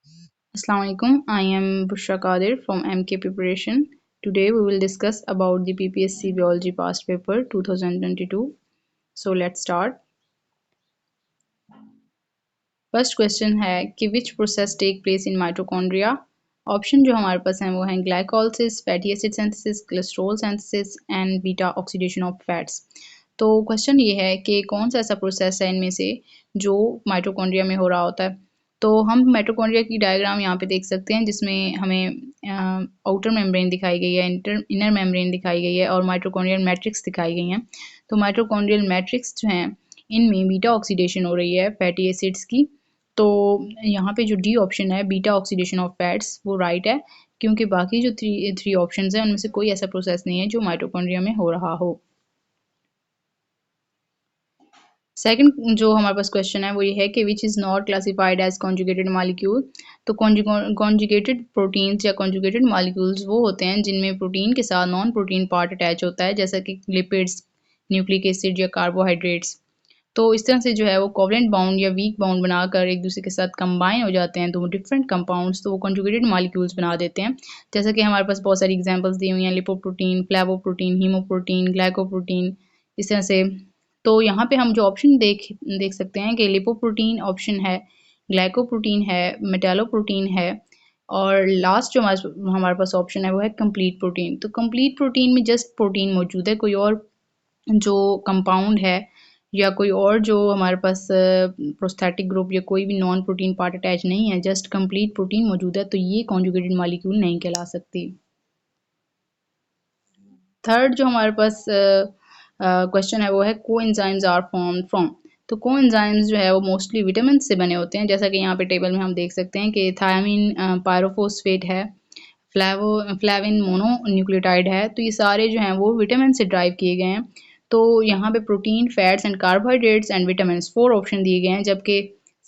Assalamu alaikum. I am Bushra Qadir from MK Preparation. Today we will discuss about the PPSC Biology past paper 2022. So let's start. First question है कि which process take place in mitochondria. Option जो हमारे पास हैं वो हैं glycolysis, fatty acid synthesis, cholesterol synthesis and beta oxidation of fats. तो question ये है कि कौन सा ऐसा प्रोसेस है इनमें से जो माइटोकॉन्ड्रिया में हो रहा होता है। तो हम माइटोकॉन्ड्रिया की डायग्राम यहाँ पे देख सकते हैं जिसमें हमें आउटर मेम्ब्रेन दिखाई गई है, इनर मेम्ब्रेन दिखाई गई है और माइटोकॉन्ड्रियल मैट्रिक्स दिखाई गई हैं। तो माइटोकॉन्ड्रियल मैट्रिक्स जो हैं इनमें बीटा ऑक्सीडेशन हो रही है फैटी एसिड्स की। तो यहाँ पे जो डी ऑप्शन है बीटा ऑक्सीडेशन ऑफ फैट्स वो राइट है, क्योंकि बाकी जो थ्री ऑप्शंस हैं उनमें से कोई ऐसा प्रोसेस नहीं है जो माइटोकॉन्ड्रिया में हो रहा हो। सेकंड जो हमारे पास क्वेश्चन है वो ये है कि which is not classified as conjugated molecule. तो कॉन्जुगेटेड प्रोटीन्स या कॉन्जुगेटेड मॉलिक्यूल्स वो होते हैं जिनमें प्रोटीन के साथ नॉन प्रोटीन पार्ट अटैच होता है, जैसा कि लिपिड्स, न्यूक्लिक एसिड या कार्बोहाइड्रेट्स। तो इस तरह से जो है वो कोवलेंट बाउंड या वीक बाउंड बनाकर एक दूसरे के साथ कंबाइन हो जाते हैं दो डिफरेंट कंपाउंड्स, तो वो कॉन्जुगेटेड मॉलिक्यूल्स बना देते हैं। जैसा कि हमारे पास बहुत सारी एग्जांपल्स दी हुई हैं, लिपोप्रोटीन, फ्लेवोप्रोटीन, हीमोप्रोटीन, ग्लाइकोप्रोटीन, इस तरह से। तो यहाँ पे हम जो ऑप्शन देख सकते हैं कि लिपोप्रोटीन ऑप्शन है, ग्लाइकोप्रोटीन है, मेटालोप्रोटीन है और लास्ट जो हमारे पास ऑप्शन है वो है कंप्लीट प्रोटीन। तो कंप्लीट प्रोटीन में जस्ट प्रोटीन मौजूद है, कोई और जो कंपाउंड है या कोई और जो हमारे पास प्रोस्थेटिक ग्रुप या कोई भी नॉन प्रोटीन पार्ट अटैच नहीं है, जस्ट कंप्लीट प्रोटीन मौजूद है, तो ये कॉन्जुगेटेड मॉलिक्यूल नहीं कहला सकती। थर्ड जो हमारे पास क्वेश्चन है वो है कोएंजाइम्स आर फॉर्म्ड फ्रॉम। तो कोएंजाइम्स जो है वो मोस्टली विटामिन से बने होते हैं, जैसा कि यहाँ पे टेबल में हम देख सकते हैं कि थायमिन पायरोफोस्फेट है, फ्लेविन मोनो न्यूक्लियोटाइड है। तो ये सारे जो हैं वो विटामिन से ड्राइव किए गए हैं। तो यहाँ पे protein, fats and carbohydrates and vitamin 4 option दिए गए हैं, जबकि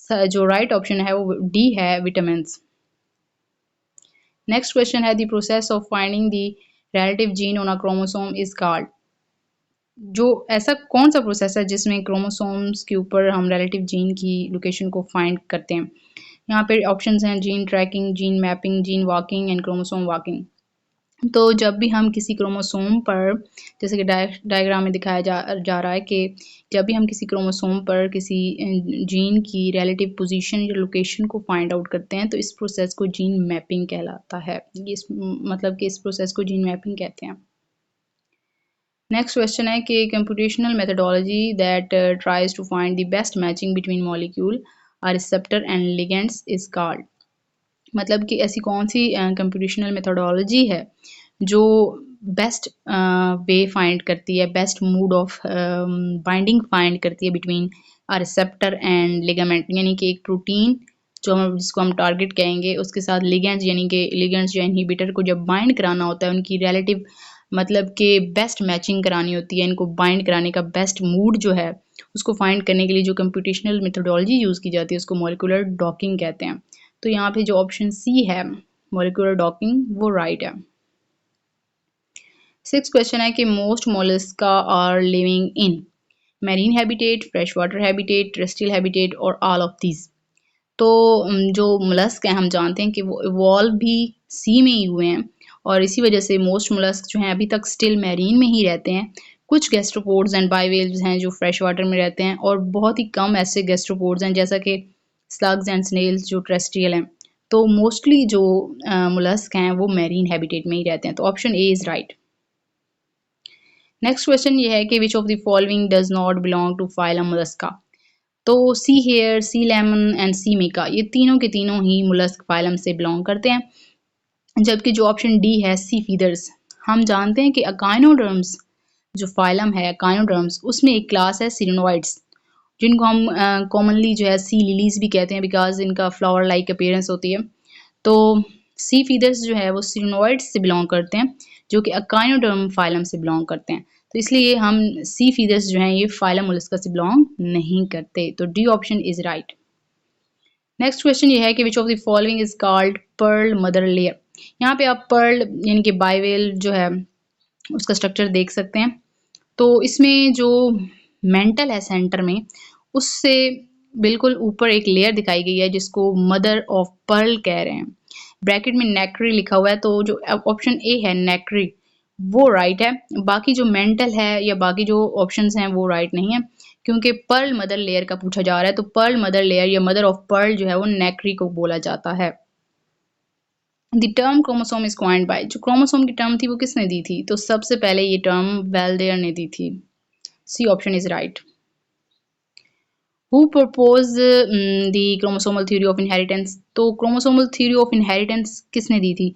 जो राइट ऑप्शन है वो डी है, विटामिन। नेक्स्ट क्वेश्चन है the process of finding the relative gene on a chromosome is called. जो ऐसा कौन सा प्रोसेस है जिसमें क्रोमोसोम्स के ऊपर हम रिलेटिव जीन की लोकेशन को फाइंड करते हैं। यहाँ पे ऑप्शंस हैं gene tracking, gene mapping, gene walking and chromosome walking. तो जब भी हम किसी क्रोमोसोम पर, जैसे कि डायग्राम में दिखाया जा रहा है कि जब भी हम किसी क्रोमोसोम पर किसी जीन की रिलेटिव पोजीशन या लोकेशन को फाइंड आउट करते हैं तो इस प्रोसेस को जीन मैपिंग कहलाता है। मतलब कि इस प्रोसेस को जीन मैपिंग कहते हैं। नेक्स्ट क्वेश्चन है कि computational methodology that tries to find the best matching between molecule are receptor and ligands is called. मतलब कि ऐसी कौन सी कंप्यूटेशनल मेथडोलॉजी है जो बेस्ट वे फाइंड करती है, best mood off binding find करती है between a receptor and ligament, यानी कि एक प्रोटीन जो हम जिसको हम टारगेट कहेंगे उसके साथ लिगेंड्स, यानी कि लिगेंड्स या इनहिबिटर को जब बाइंड कराना होता है उनकी रिलेटिव मतलब कि बेस्ट मैचिंग करानी होती है, इनको बाइंड कराने का बेस्ट मूड जो है उसको फाइंड करने के लिए जो कंप्यूटेशनल मेथडोलॉजी यूज़ की जाती है उसको मॉलिक्यूलर डॉकिंग कहते हैं। तो यहाँ पे जो ऑप्शन सी है मॉलिक्यूलर डॉकिंग वो राइट है। सिक्स क्वेश्चन है कि most Mollusca are living in marine habitat, fresh water habitat, terrestrial habitat और ऑल ऑफ दीज। तो जो मोलस्क हैं हम जानते हैं कि वो इवॉल्व भी सी में ही हुए हैं और इसी वजह से मोस्ट मोलस्क जो हैं अभी तक स्टिल मैरीन में ही रहते हैं। कुछ गैस्ट्रोपोड्स एंड बाइवेल्व्स हैं जो फ्रेश वाटर में रहते हैं और बहुत ही कम ऐसे गैस्ट्रोपोड्स हैं जैसा कि स्लग्स एंड स्नेल्स जो टेरेस्ट्रियल हैं। तो मोस्टली जो मोलस्क हैं वो मैरीन हैबिटेट में ही रहते हैं, तो option A is right. Next question ये है कि which of the following does not belong to phylum Mollusca. तो sea hare, sea lemon and sea मेका ये तीनों के तीनों ही मोलस्क फाइलम से बिलोंग करते हैं, जबकि जो ऑप्शन डी है सी फीदर्स। हम जानते हैं कि अकाइनोडर्म्स जो फाइलम है अकाइनोडर्म्स उसमें एक क्लास है सिरिनोइड्स, जिनको हम कॉमनली जो है सी लिलीज भी कहते हैं बिकॉज इनका फ्लावर लाइक अपीयरेंस होती है। तो सी फीदर्स जो है वो सिरिनोइड्स से बिलोंग करते हैं जो कि अकाइनोडर्म फाइलम से बिलोंग करते हैं। तो इसलिए हम सी फीदर्स जो हैं ये फाइलम मोलस्का से बिलोंग नहीं करते, तो D option is right. Next question ये है कि which of the following is called pearl mother layer. यहाँ पे आप पर्ल यानी कि बाइवेल जो है उसका स्ट्रक्चर देख सकते हैं। तो इसमें जो मेंटल है सेंटर में उससे बिल्कुल ऊपर एक लेयर दिखाई गई है जिसको मदर ऑफ पर्ल कह रहे हैं। ब्रैकेट में नेक्री लिखा हुआ है, तो जो ऑप्शन ए है नेक्री वो राइट है। बाकी जो मेंटल है या बाकी जो ऑप्शंस हैं वो राइट नहीं है, क्योंकि पर्ल मदर लेयर का पूछा जा रहा है, तो पर्ल मदर लेयर या मदर ऑफ पर्ल जो है वो नेक्री को बोला जाता है। The term chromosome is coined bye, जो क्रोमोसोम की टर्म थी वो किसने दी थी? तो सबसे पहले ये टर्म वेल्डेयर ने दी थी। C option is right. Who propose the chromosomal theory of inheritance, तो क्रोमोसोमल थ्योरी ऑफ इनहेरिटेंस किसने दी थी?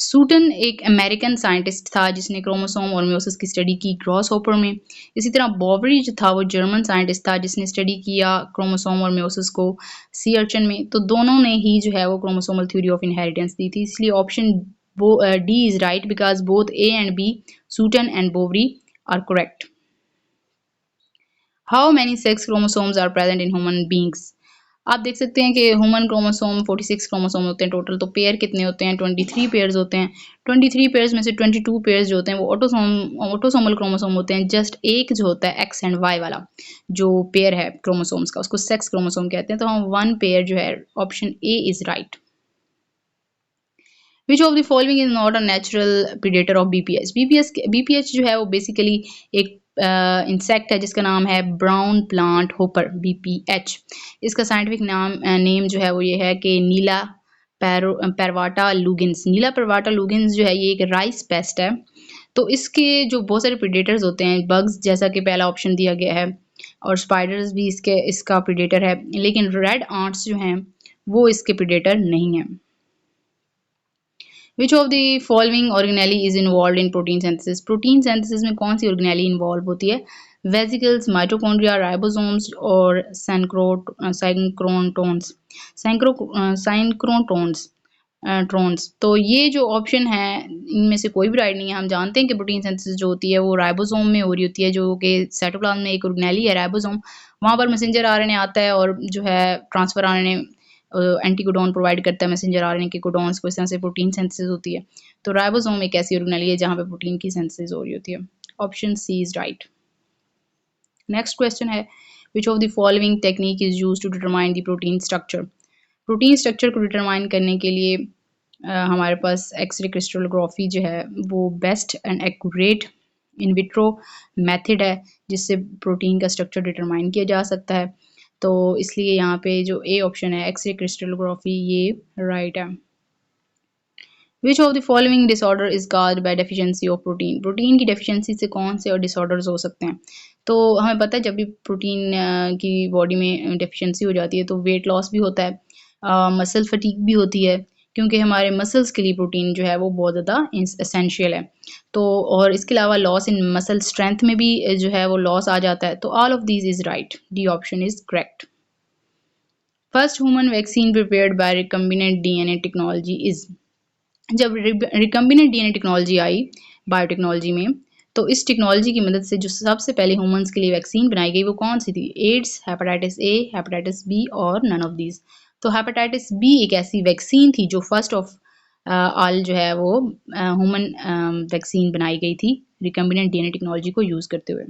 सूटन एक अमेरिकन साइंटिस्ट था जिसने क्रोमोसोम और मेयोसिस की स्टडी की ग्रॉस हॉपर में। इसी तरह बॉबरी जो था वो जर्मन साइंटिस्ट था जिसने स्टडी किया क्रोमोसोम और मेयोसिस को सी अर्चन में। तो दोनों ने ही जो है वो क्रोमोसोमल थ्योरी ऑफ इनहेरिटेंस दी थी, इसलिए option D is right because both A and B, Sutton and Boveri, are correct. How many sex chromosomes are present in human beings? आप देख सकते हैं कि ह्यूमन क्रोमोसोम 46 क्रोमोसोम होते हैं टोटल, तो पेयर कितने होते हैं? 23 पेयर्स होते हैं। 23 पेयर्स में से 22 पेयर्स जो होते हैं वो ऑटोसोमल क्रोमोसोम होते हैं। जस्ट एक जो होता है एक्स एंड वाई वाला जो पेयर है क्रोमोसोम्स का, उसको सेक्स क्रोमोसोम कहते हैं। तो हम वन पेयर जो है, option A is right. Which of the following is not a natural predator of BPH? BPH जो है वो बेसिकली एक इंसेक्ट है जिसका नाम है ब्राउन प्लांट होपर, बीपीएच। इसका साइंटिफिक नेम जो है वो ये है कि नीला परवाटा लुगिन्स। नीला परवाटा लुगिन्स जो है ये एक राइस पेस्ट है। तो इसके जो बहुत सारे प्रीडेटर्स होते हैं, बग्स जैसा कि पहला ऑप्शन दिया गया है, और स्पाइडर्स भी इसका प्रीडेटर है, लेकिन रेड आंट्स जो हैं वो इसके प्रीडेटर नहीं हैं। Which of the following organelle is involved in protein synthesis? Protein synthesis में कौन सी ऑर्गेनेली इन्वॉल्व होती है? वेसिकल्स, माइटोकॉन्ड्रिया, राइबोसोम्स और साइक्रोटोन्स। साइक्रोटोन्स ट्रोन्स। तो ये जो ऑप्शन है इनमें से कोई भी राइट नहीं है। हम जानते हैं कि प्रोटीन सिंथेसिस जो होती है वो राइबोसोम में हो रही होती है, जो कि साइटोप्लाज्म में एक ऑर्गेनेली है राइबोसोम। वहाँ पर मैसेंजर आरएनए आता है और जो है ट्रांसफर आरएनए एंटीकोडॉन प्रोवाइड करता है मैसेंजर आरएनए के कोडॉन्स को, इस तरह से प्रोटीन सिंथेसिस होती है। तो राइबोसोम एक ऐसी ऑर्गेनेली है जहाँ पे प्रोटीन की सिंथेसिस हो रही होती है। Option C is right. Next question है which of the following technique is used to determine the protein structure? Protein structure को डिटरमाइन करने के लिए हमारे पास एक्सरे क्रिस्टलोग्राफी जो है वो best and accurate in vitro method है जिससे प्रोटीन का स्ट्रक्चर डिटरमाइन किया जा सकता है। तो इसलिए यहाँ पे जो ए ऑप्शन है एक्सरे क्रिस्टलोग्राफी ये राइट है। Which of the following disorder is caused by deficiency of protein? Protein की डेफिशिएंसी से कौन से और डिसऑर्डर्स हो सकते हैं? तो हमें पता है जब भी प्रोटीन की बॉडी में डेफिशिएंसी हो जाती है तो वेट लॉस भी होता है, मसल फटीग भी होती है, क्योंकि हमारे मसल्स के लिए प्रोटीन जो है वो बहुत ज़्यादा एसेंशियल है। तो और इसके अलावा लॉस इन मसल स्ट्रेंथ में भी जो है वो लॉस आ जाता है। तो all of these is right, D option is correct. First human vaccine prepared by recombinant DNA technology is? जब रिकम्बिनेंट डीएनए टेक्नोलॉजी आई बायोटेक्नोलॉजी में, तो इस टेक्नोलॉजी की मदद से जो सबसे पहले ह्यूमंस के लिए वैक्सीन बनाई गई वो कौन सी थी? AIDS, hepatitis A, hepatitis B और नन ऑफ दीज। तो हेपेटाइटिस बी एक ऐसी वैक्सीन थी जो फर्स्ट ऑफ ऑल जो है वो ह्यूमन वैक्सीन बनाई गई थी रिकम्बिनेंट डीएनए टेक्नोलॉजी को यूज़ करते हुए।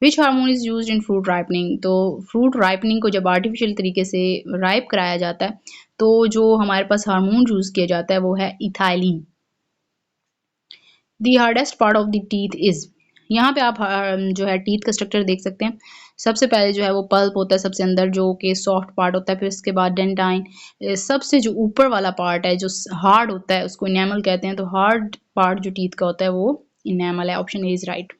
Which hormone is use in fruit ripening? तो फ्रूट राइपनिंग को जब आर्टिफिशियल तरीके से राइप कराया जाता है तो जो हमारे पास हार्मोन यूज किया जाता है वो है ethylene. The hardest part of the teeth is? यहाँ पे आप जो है टीथ का स्ट्रक्चर देख सकते हैं। सबसे पहले जो है वो पल्प होता है सबसे अंदर जो कि सॉफ्ट पार्ट होता है, फिर उसके बाद डेंटाइन, सबसे जो ऊपर वाला पार्ट है जो हार्ड होता है उसको इनेमल कहते हैं। तो हार्ड पार्ट जो टीथ का होता है वो इनेमल है। Option A is right.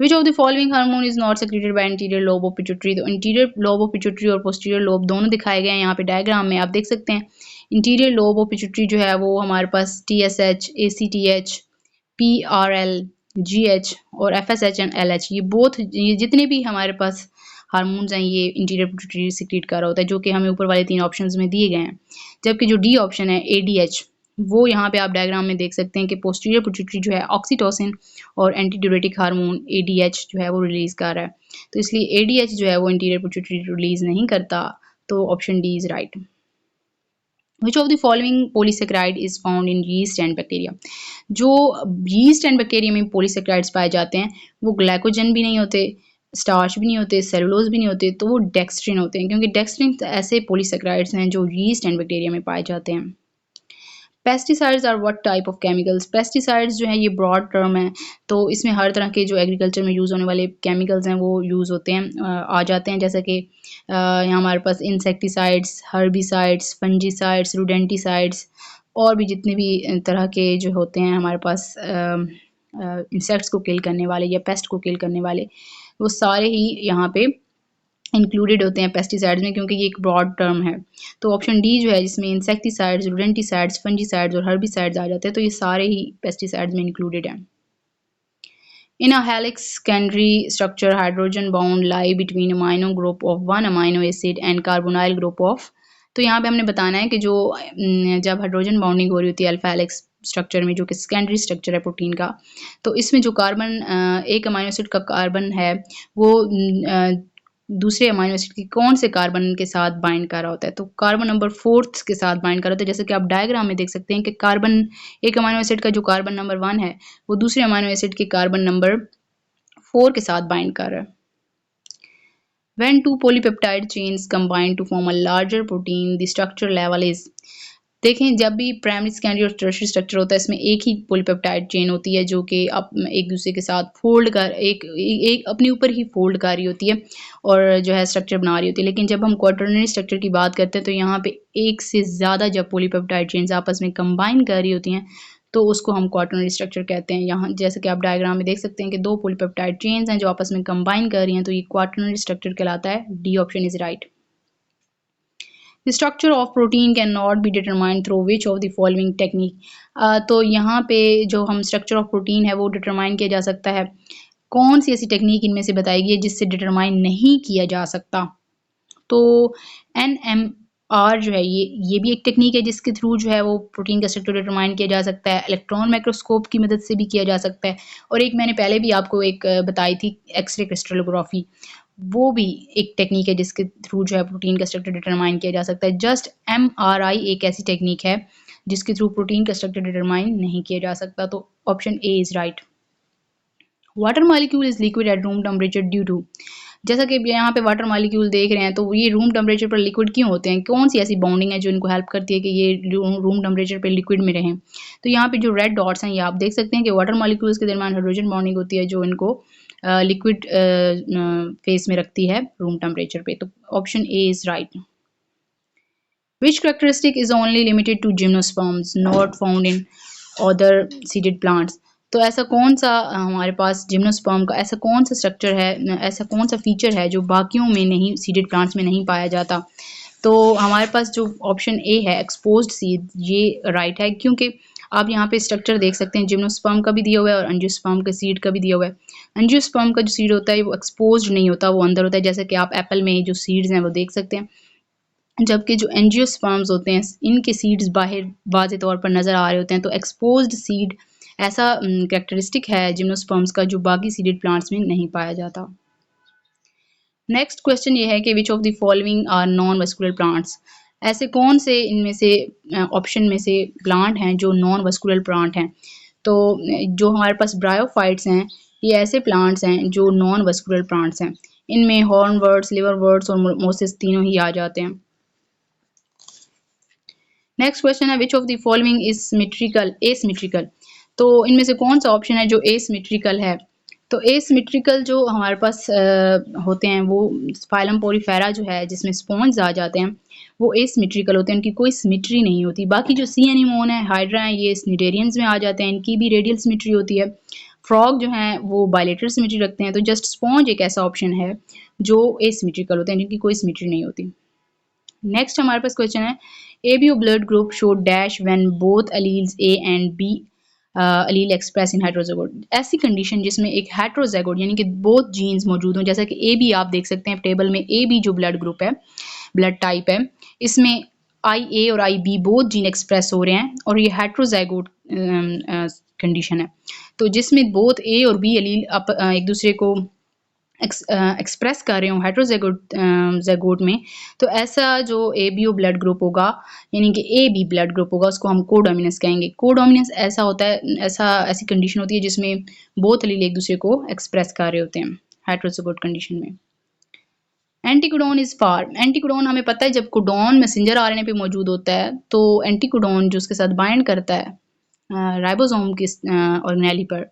Which of the following hormone is not secreted by anterior lobe of pituitary? तो interior lobe of pituitary और posterior lobe दोनों दिखाए गए हैं यहाँ पे डायग्राम में, आप देख सकते हैं। इंटीरियर लोब ऑफ पिट्यूटरी जो है वो हमारे पास TSH, ACTH, PRL, GH और FSH एंड LH, ये जितने भी हमारे पास हार्मोन्स हैं ये इंटीरियर पिट्यूटरी सिक्रीट कर रहा होता है, जो कि हमें ऊपर वाले 3 ऑप्शंस में दिए गए हैं। जबकि जो डी ऑप्शन है ADH, वो यहाँ पे आप डायग्राम में देख सकते हैं कि पोस्टीरियर पिट्यूटरी जो है ऑक्सीटोसिन और एंटीड्यूरेटिक हार्मोन ADH जो है वो रिलीज कर रहा है। तो इसलिए ADH जो है वो इंटीरियर पिट्यूटरी रिलीज नहीं करता। तो option D is right. Which of the following polysaccharide is found in yeast and bacteria? जो यीस्ट एंड बैक्टीरिया में पॉलीसेक्राइड्स पाए जाते हैं वो ग्लाइकोजन भी नहीं होते, स्टार्च भी नहीं होते, सेलुलोज भी नहीं होते, तो वो डेक्स्ट्रिन होते हैं, क्योंकि डेक्स्ट्रिन ऐसे पॉलीसेकेराइड्स हैं जो यीस्ट एंड बैक्टीरिया में पाए जाते हैं। Pesticides are what type of chemicals? Pesticides जो है ये ब्रॉड टर्म है, तो इसमें हर तरह के जो एग्रीकल्चर में यूज़ होने वाले केमिकल्स हैं वो यूज़ होते हैं, आ जाते हैं, जैसे कि यहाँ हमारे पास इंसेक्टिसाइड्स, हर्बिसाइड्स, फंजीसाइड्स, रोडेंटिसाइड्स और भी जितने भी तरह के जो होते हैं हमारे पास इंसेक्ट्स को किल करने वाले या पेस्ट को किल करने वाले, वो सारे ही यहाँ पे इंक्लूडेड होते हैं पेस्टिसाइड्स में, क्योंकि ये एक ब्रॉड टर्म है। तो ऑप्शन डी जो है जिसमें इंसेक्टिसाइड्स, रोडेंटिसाइड्स, फंजीसाइड्स और हर्बिसाइड्स आ जाते हैं, तो ये सारे ही पेस्टिसाइड्स में इंक्लूडेड हैं। In a helix secondary structure, hydrogen bond lie between amino group of one amino acid and carbonyl group of, तो यहाँ पे हमने बताना है कि जो जब हाइड्रोजन बाउंडिंग हो रही होती है अल्फा हेलिक्स स्ट्रक्चर में, जो कि सेकेंडरी स्ट्रक्चर है प्रोटीन का, तो इसमें जो कार्बन एक अमाइनो एसिड का कार्बन है वो दूसरे अमाइनो एसिड की कौन से कार्बन के साथ बाइंड कर रहा होता है, तो कार्बन नंबर 4 के साथ बाइंड कर रहा होता है। जैसे कि आप डायग्राम में देख सकते हैं कि कार्बन एक अमाइनो एसिड का जो कार्बन नंबर 1 है वो दूसरे अमाइनो एसिड के कार्बन नंबर 4 के साथ बाइंड कर रहा है। When two polypeptide chains combine to form a larger protein, the structure level is, देखें जब भी प्राइमरी, सेकेंडरी और टर्शियरी स्ट्रक्चर होता है इसमें एक ही पॉलीपेप्टाइड चेन होती है जो कि एक दूसरे के साथ फोल्ड कर एक अपने ऊपर ही फोल्ड कर रही होती है और जो है स्ट्रक्चर बना रही होती है। लेकिन जब हम क्वाटर्नरी स्ट्रक्चर की बात करते हैं तो यहाँ पे एक से ज़्यादा जब पॉलीपेप्टाइड चेन्स आपस में कंबाइन कर रही होती हैं तो उसको हम क्वाटर्नरी स्ट्रक्चर कहते हैं। यहाँ जैसे कि आप डायग्राम में देख सकते हैं कि दो पॉलीपेप्टाइड चेन्स हैं जो आपस में कंबाइन कर रही हैं, तो ये क्वाटर्नरी स्ट्रक्चर कहलाता है। D option is right. The structure of protein cannot be determined through which of the following technique? तो यहाँ पे जो हम स्ट्रक्चर ऑफ प्रोटीन है वो डिटरमाइन किया जा सकता है, कौन सी ऐसी टेक्निक इनमें से बताई गई है जिससे डिटरमाइन नहीं किया जा सकता? तो NMR जो है ये भी एक टेक्निक है जिसके थ्रू जो है वो प्रोटीन का स्ट्रक्चर डिटरमाइन किया जा सकता है। इलेक्ट्रॉन माइक्रोस्कोप की मदद से भी किया जा सकता है, और एक मैंने पहले भी आपको एक बताई थी एक्सरे क्रिस्टलोग्राफी, वो भी एक टेक्निक है जिसके थ्रू जो है प्रोटीन का स्ट्रक्चर डिटरमाइन किया जा सकता है। जस्ट MRI एक ऐसी टेक्निक है जिसके थ्रू प्रोटीन का स्ट्रक्चर डिटरमाइन नहीं किया जा सकता, तो option A is right. Water molecule is liquid at room temperature due to, जैसा कि यहाँ पे वाटर मॉलिक्यूल देख रहे हैं तो ये रूम टेम्परेचर पर लिक्विड क्यों होते हैं, कौन सी ऐसी बॉन्डिंग है जो इनको हेल्प करती है कि ये रूम टेम्परेचर पे लिक्विड में रहें? तो यहाँ पे जो रेड डॉट्स हैं ये आप देख सकते हैं कि वाटर मॉलिक्यूल्स के दरमियान हाइड्रोजन बॉन्डिंग होती है जो इनको लिक्विड फेस में रखती है रूम टेम्परेचर पे, तो option A is right. Which characteristic is only limited to gymnosperms, not found in other seeded plants? तो ऐसा कौन सा हमारे पास जिम्नोस्पर्म का ऐसा कौन सा स्ट्रक्चर है, ऐसा कौन सा फीचर है जो बाकियों में नहीं, सीडेड प्लांट्स में नहीं पाया जाता? तो हमारे पास जो ऑप्शन ए है एक्सपोज्ड सीड, ये राइट है, क्योंकि आप यहाँ पे स्ट्रक्चर देख सकते हैं जिम्नोस्पर्म का भी दिया हुआ है और एंजियोस्पर्म के सीड का भी दिया हुआ है। एंजियोस्पर्म का जो सीड होता है वो एक्सपोज्ड नहीं होता, वो अंदर होता है, जैसे कि आप एप्पल में जो सीड्स हैं वो देख सकते हैं, जबकि जो एंजियोस्पर्म्स होते हैं इनके सीड्स बाहर वाज़े तौर पर नज़र आ रहे होते हैं। तो एक्सपोज्ड सीड ऐसा कैरेक्टरिस्टिक है जिम्नोस्पर्म्स का जो बाकी सीडेड प्लांट्स में नहीं पाया जाता। नेक्स्ट क्वेश्चन ये है कि which of the following are non vascular plants, ऐसे कौन से इनमें से ऑप्शन में से प्लांट हैं जो नॉन वस्कुलर प्लांट हैं? तो जो हमारे पास ब्रायोफाइट्स हैं ये ऐसे प्लांट्स हैं जो नॉन वस्कुलर प्लांट्स हैं, इनमें हॉर्नवर्ड्स, लिवरवर्ड्स और मोसेस तीनों ही आ जाते हैं। नेक्स्ट क्वेश्चन है which of the following is symmetrical asymmetrical, तो इनमें से कौन सा ऑप्शन है जो एसिमेट्रिकल है? तो एसिमेट्रिकल जो हमारे पास होते हैं वो फाइलम पोरीफेरा जो है जिसमें स्पॉन्ज आ जाते हैं वो एसिमेट्रिकल होते हैं, इनकी कोई सिमेट्री नहीं होती। बाकी जो सी एनीमोन है, हाइड्रा है, ये स्निडेरियंस में आ जाते हैं, इनकी भी रेडियल सिमेट्री होती है। फ्रॉग जो हैं वो बायलेटरल सिमेट्री रखते हैं, तो जस्ट स्पॉन्ज एक ऐसा ऑप्शन है जो एसिमेट्रिकल होते हैं जिनकी कोई सिमेट्री नहीं होती। नेक्स्ट हमारे पास क्वेश्चन है ABO blood group show dash when both alleles A and B allele express in heterozygote, ऐसी कंडीशन जिसमें एक हेट्रोजाइगोट यानी कि बोथ जीन्स मौजूद हों, जैसा कि AB आप देख सकते हैं टेबल में, AB जो ब्लड ग्रुप है, ब्लड टाइप है, इसमें IA और IB बोथ जीन एक्सप्रेस हो रहे हैं और ये हेट्रोजाइगोट कंडीशन है, तो जिसमें बोथ A और B एलील एक दूसरे को एक्सप्रेस कर रहे हो हेट्रोजाइगोट में, तो ऐसा जो ABO ब्लड ग्रुप होगा यानी कि AB ब्लड ग्रुप होगा उसको हम कोडोमिनेंस कहेंगे। कोडोमिनेंस ऐसा होता है, ऐसी कंडीशन होती है जिसमें बोथ एलील एक दूसरे को एक्सप्रेस कर रहे होते हैं हेटरोज़िगोट कंडीशन में। एंटीकोडॉन इज फॉर, एंटीकोडॉन हमें पता है जब कोडॉन मैसेंजर आरएनए पे मौजूद होता है तो एंटीकोडॉन जो उसके साथ बाइंड करता है राइबोसोम की ऑर्गेनेली पर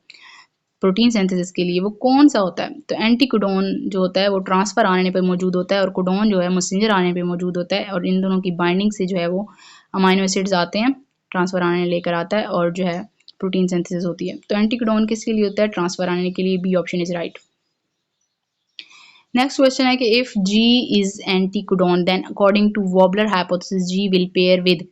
प्रोटीन सिंथेसिस के लिए, वो कौन सा होता है? तो एंटीकोडॉन जो होता है वो ट्रांसफर आरएनए पर मौजूद होता है और कोडॉन जो है मैसेंजर आरएनए पे मौजूद होता है, और इन दोनों की बाइंडिंग से जो है वो अमाइनो एसिड्स आते हैं, ट्रांसफर आरएनए लेकर आता है और जो है प्रोटीन सिंथेसिस होती है। तो एंटीकोडॉन किसके लिए होता है? ट्रांसफर आरएनए के लिए। B option is right. Next question है कि if G is anticodon then according to wobbler hypothesis G will pair with,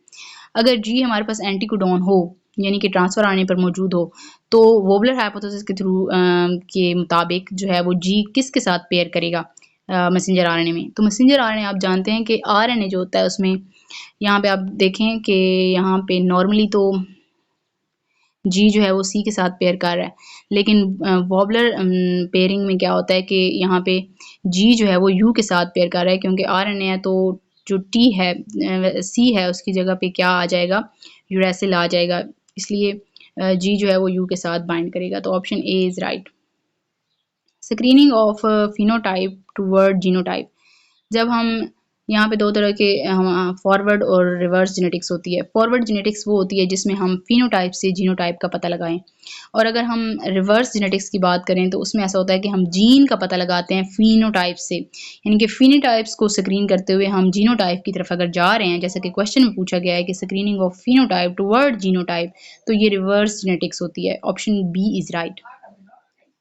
अगर G हमारे पास एंटीकोडॉन हो यानी कि ट्रांसफर आने पर मौजूद हो, तो वॉबलर हाइपोथेसिस के थ्रू के मुताबिक जो है वो G किसके साथ पेयर करेगा मैसेंजर आरएनए में? तो मैसेंजर आरएनए आप जानते हैं कि आरएनए जो होता है उसमें, यहाँ पे आप देखें कि यहाँ पे नॉर्मली तो जी जो है वो सी के साथ पेयर कर रहा है, लेकिन वॉबलर पेयरिंग में क्या होता है कि यहाँ पे जी जो है वो यू के साथ पेयर कर रहा है, क्योंकि आरएनए है तो जो टी है सी है उसकी जगह पे क्या आ जाएगा? यूरेसिल आ जाएगा, इसलिए जी जो है वो यू के साथ बाइंड करेगा। तो option A is right. Screening of phenotype toward genotype, जब हम यहाँ पे दो तरह के फॉरवर्ड और रिवर्स जेनेटिक्स होती है। फॉरवर्ड जेनेटिक्स वो होती है जिसमें हम फिनोटाइप से जीनोटाइप का पता लगाएं, और अगर हम रिवर्स जेनेटिक्स की बात करें तो उसमें ऐसा होता है कि हम जीन का पता लगाते हैं फिनोटाइप से, यानी कि फिनोटाइप्स को स्क्रीन करते हुए हम जीनोटाइप की तरफ अगर जा रहे हैं, जैसे कि क्वेश्चन में पूछा गया है कि screening of phenotype toward genotype, तो ये रिवर्स जेनेटिक्स होती है। Option B is right.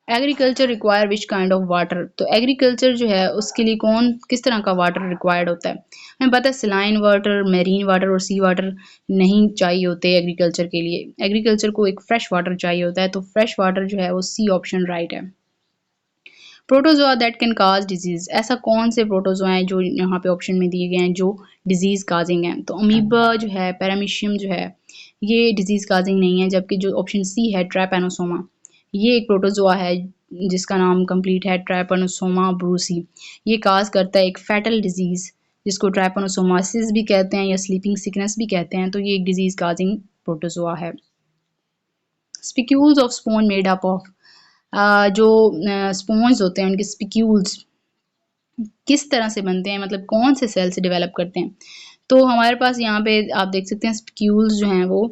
Agriculture require which kind of water, तो एग्रीकल्चर जो है उसके लिए कौन किस तरह का वाटर रिक्वायर्ड होता है? हमें पता है सलाइन वाटर, मेरीन वाटर और सी वाटर नहीं चाहिए होते एग्रीकल्चर के लिए। एग्रीकल्चर को एक फ्रेश वाटर चाहिए होता है, तो फ्रेश वाटर जो है वो सी ऑप्शन राइट है। Protozoa that can cause disease, ऐसा कौन से प्रोटोजोआ हैं जो यहाँ पे ऑप्शन में दिए गए हैं जो डिजीज काजिंग हैं? तो अमीबा जो है, पैरामीशियम जो है, ये डिजीज काजिंग नहीं है, जबकि जो ऑप्शन सी है ट्रैपेनोसोमा, ये एक प्रोटोजोआ है जिसका नाम कंप्लीट है ट्रैपेनोसोमा ब्रूसी। ये काज करता है एक फैटल डिजीज जिसको ट्रैपेनोसोमासिस भी कहते हैं या स्लीपिंग सिकनेस भी कहते हैं, तो ये एक डिजीज काजिंग प्रोटोजोआ है। Spicules of spoon made up of, जो स्पॉन्ज होते हैं उनके स्पिक्यूल्स किस तरह से बनते हैं, मतलब कौन से सेल से डेवलप करते हैं? तो हमारे पास यहाँ पे आप देख सकते हैं स्पिक्यूल्स जो हैं वो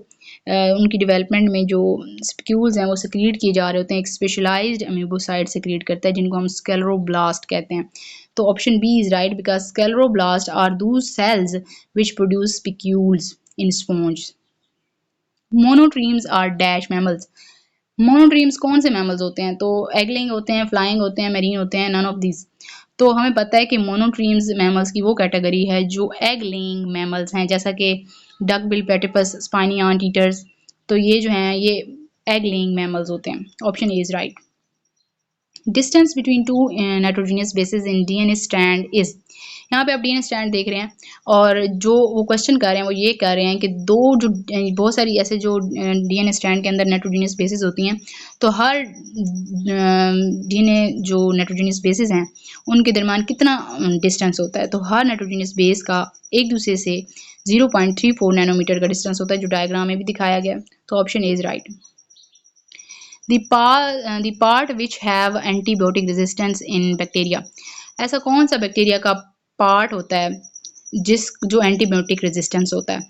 उनकी डेवलपमेंट में जो स्पिक्यूल्स हैं वो सिक्रीट किए जा रहे होते हैं, एक स्पेशलाइज्ड अमीबोसाइट सिक्रीट करता है जिनको हम स्क्लेरोब्लास्ट कहते हैं। तो option B is right because scleroblast are those cells which produce spicules in sponge. Monotremes are dash mammals, monotremes कौन से मैमल्स होते हैं? तो एगलिंग होते हैं, फ्लाइंग होते हैं, मेरीन होते हैं, नन ऑफ दीज। तो हमें पता है कि मोनोट्रीम्स मैमल्स की वो कैटेगरी है जो एग लेइंग मैमल्स हैं, जैसा कि duck bill platypus, spiny ant eaters, तो ये जो हैं ये एग लेइंग मैमल्स होते हैं। Option A is right. Distance between two nitrogenous basis in DNA strand is, यहाँ पे आप डीएनए स्ट्रैंड देख रहे हैं और जो वो क्वेश्चन कर रहे हैं वो ये कर रहे हैं कि दो जो बहुत सारी ऐसे जो डीएनए स्ट्रैंड के अंदर नाइट्रोजनियस बेसिस होती हैं, तो हर डीएनए जो नाइट्रोजनियस बेसिस हैं उनके दरमियान कितना डिस्टेंस होता है? तो हर नाइट्रोजनियस बेस का एक दूसरे से 0.34 नैनोमीटर का डिस्टेंस होता है, जो डायग्राम में भी दिखाया गया। तो option A is right. the part which have antibiotic resistance in bacteria, ऐसा कौन सा बैक्टीरिया का पार्ट होता है जो एंटीबायोटिक रेजिस्टेंस होता है?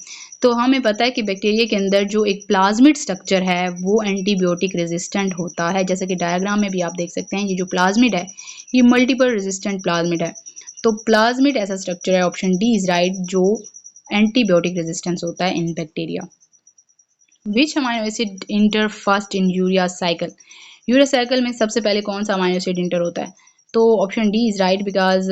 तो हमें पता है कि बैक्टीरिया के अंदर जो एक प्लाज्मिड स्ट्रक्चर है वो एंटीबायोटिक रेजिस्टेंट होता है, जैसे कि डायग्राम में भी आप देख सकते हैं ये जो प्लाज्मिड है ये मल्टीपल रेजिस्टेंट प्लाज्मिड है। तो प्लाज्मिड ऐसा स्ट्रक्चर है, ऑप्शन डी इज राइट, जो एंटीबायोटिक रेजिस्टेंस होता है इन bacteria. Which amino acid inter first in urea cycle, urea cycle में सबसे पहले कौन सा अमाइनो एसिड इंटर होता है? तो option D is right because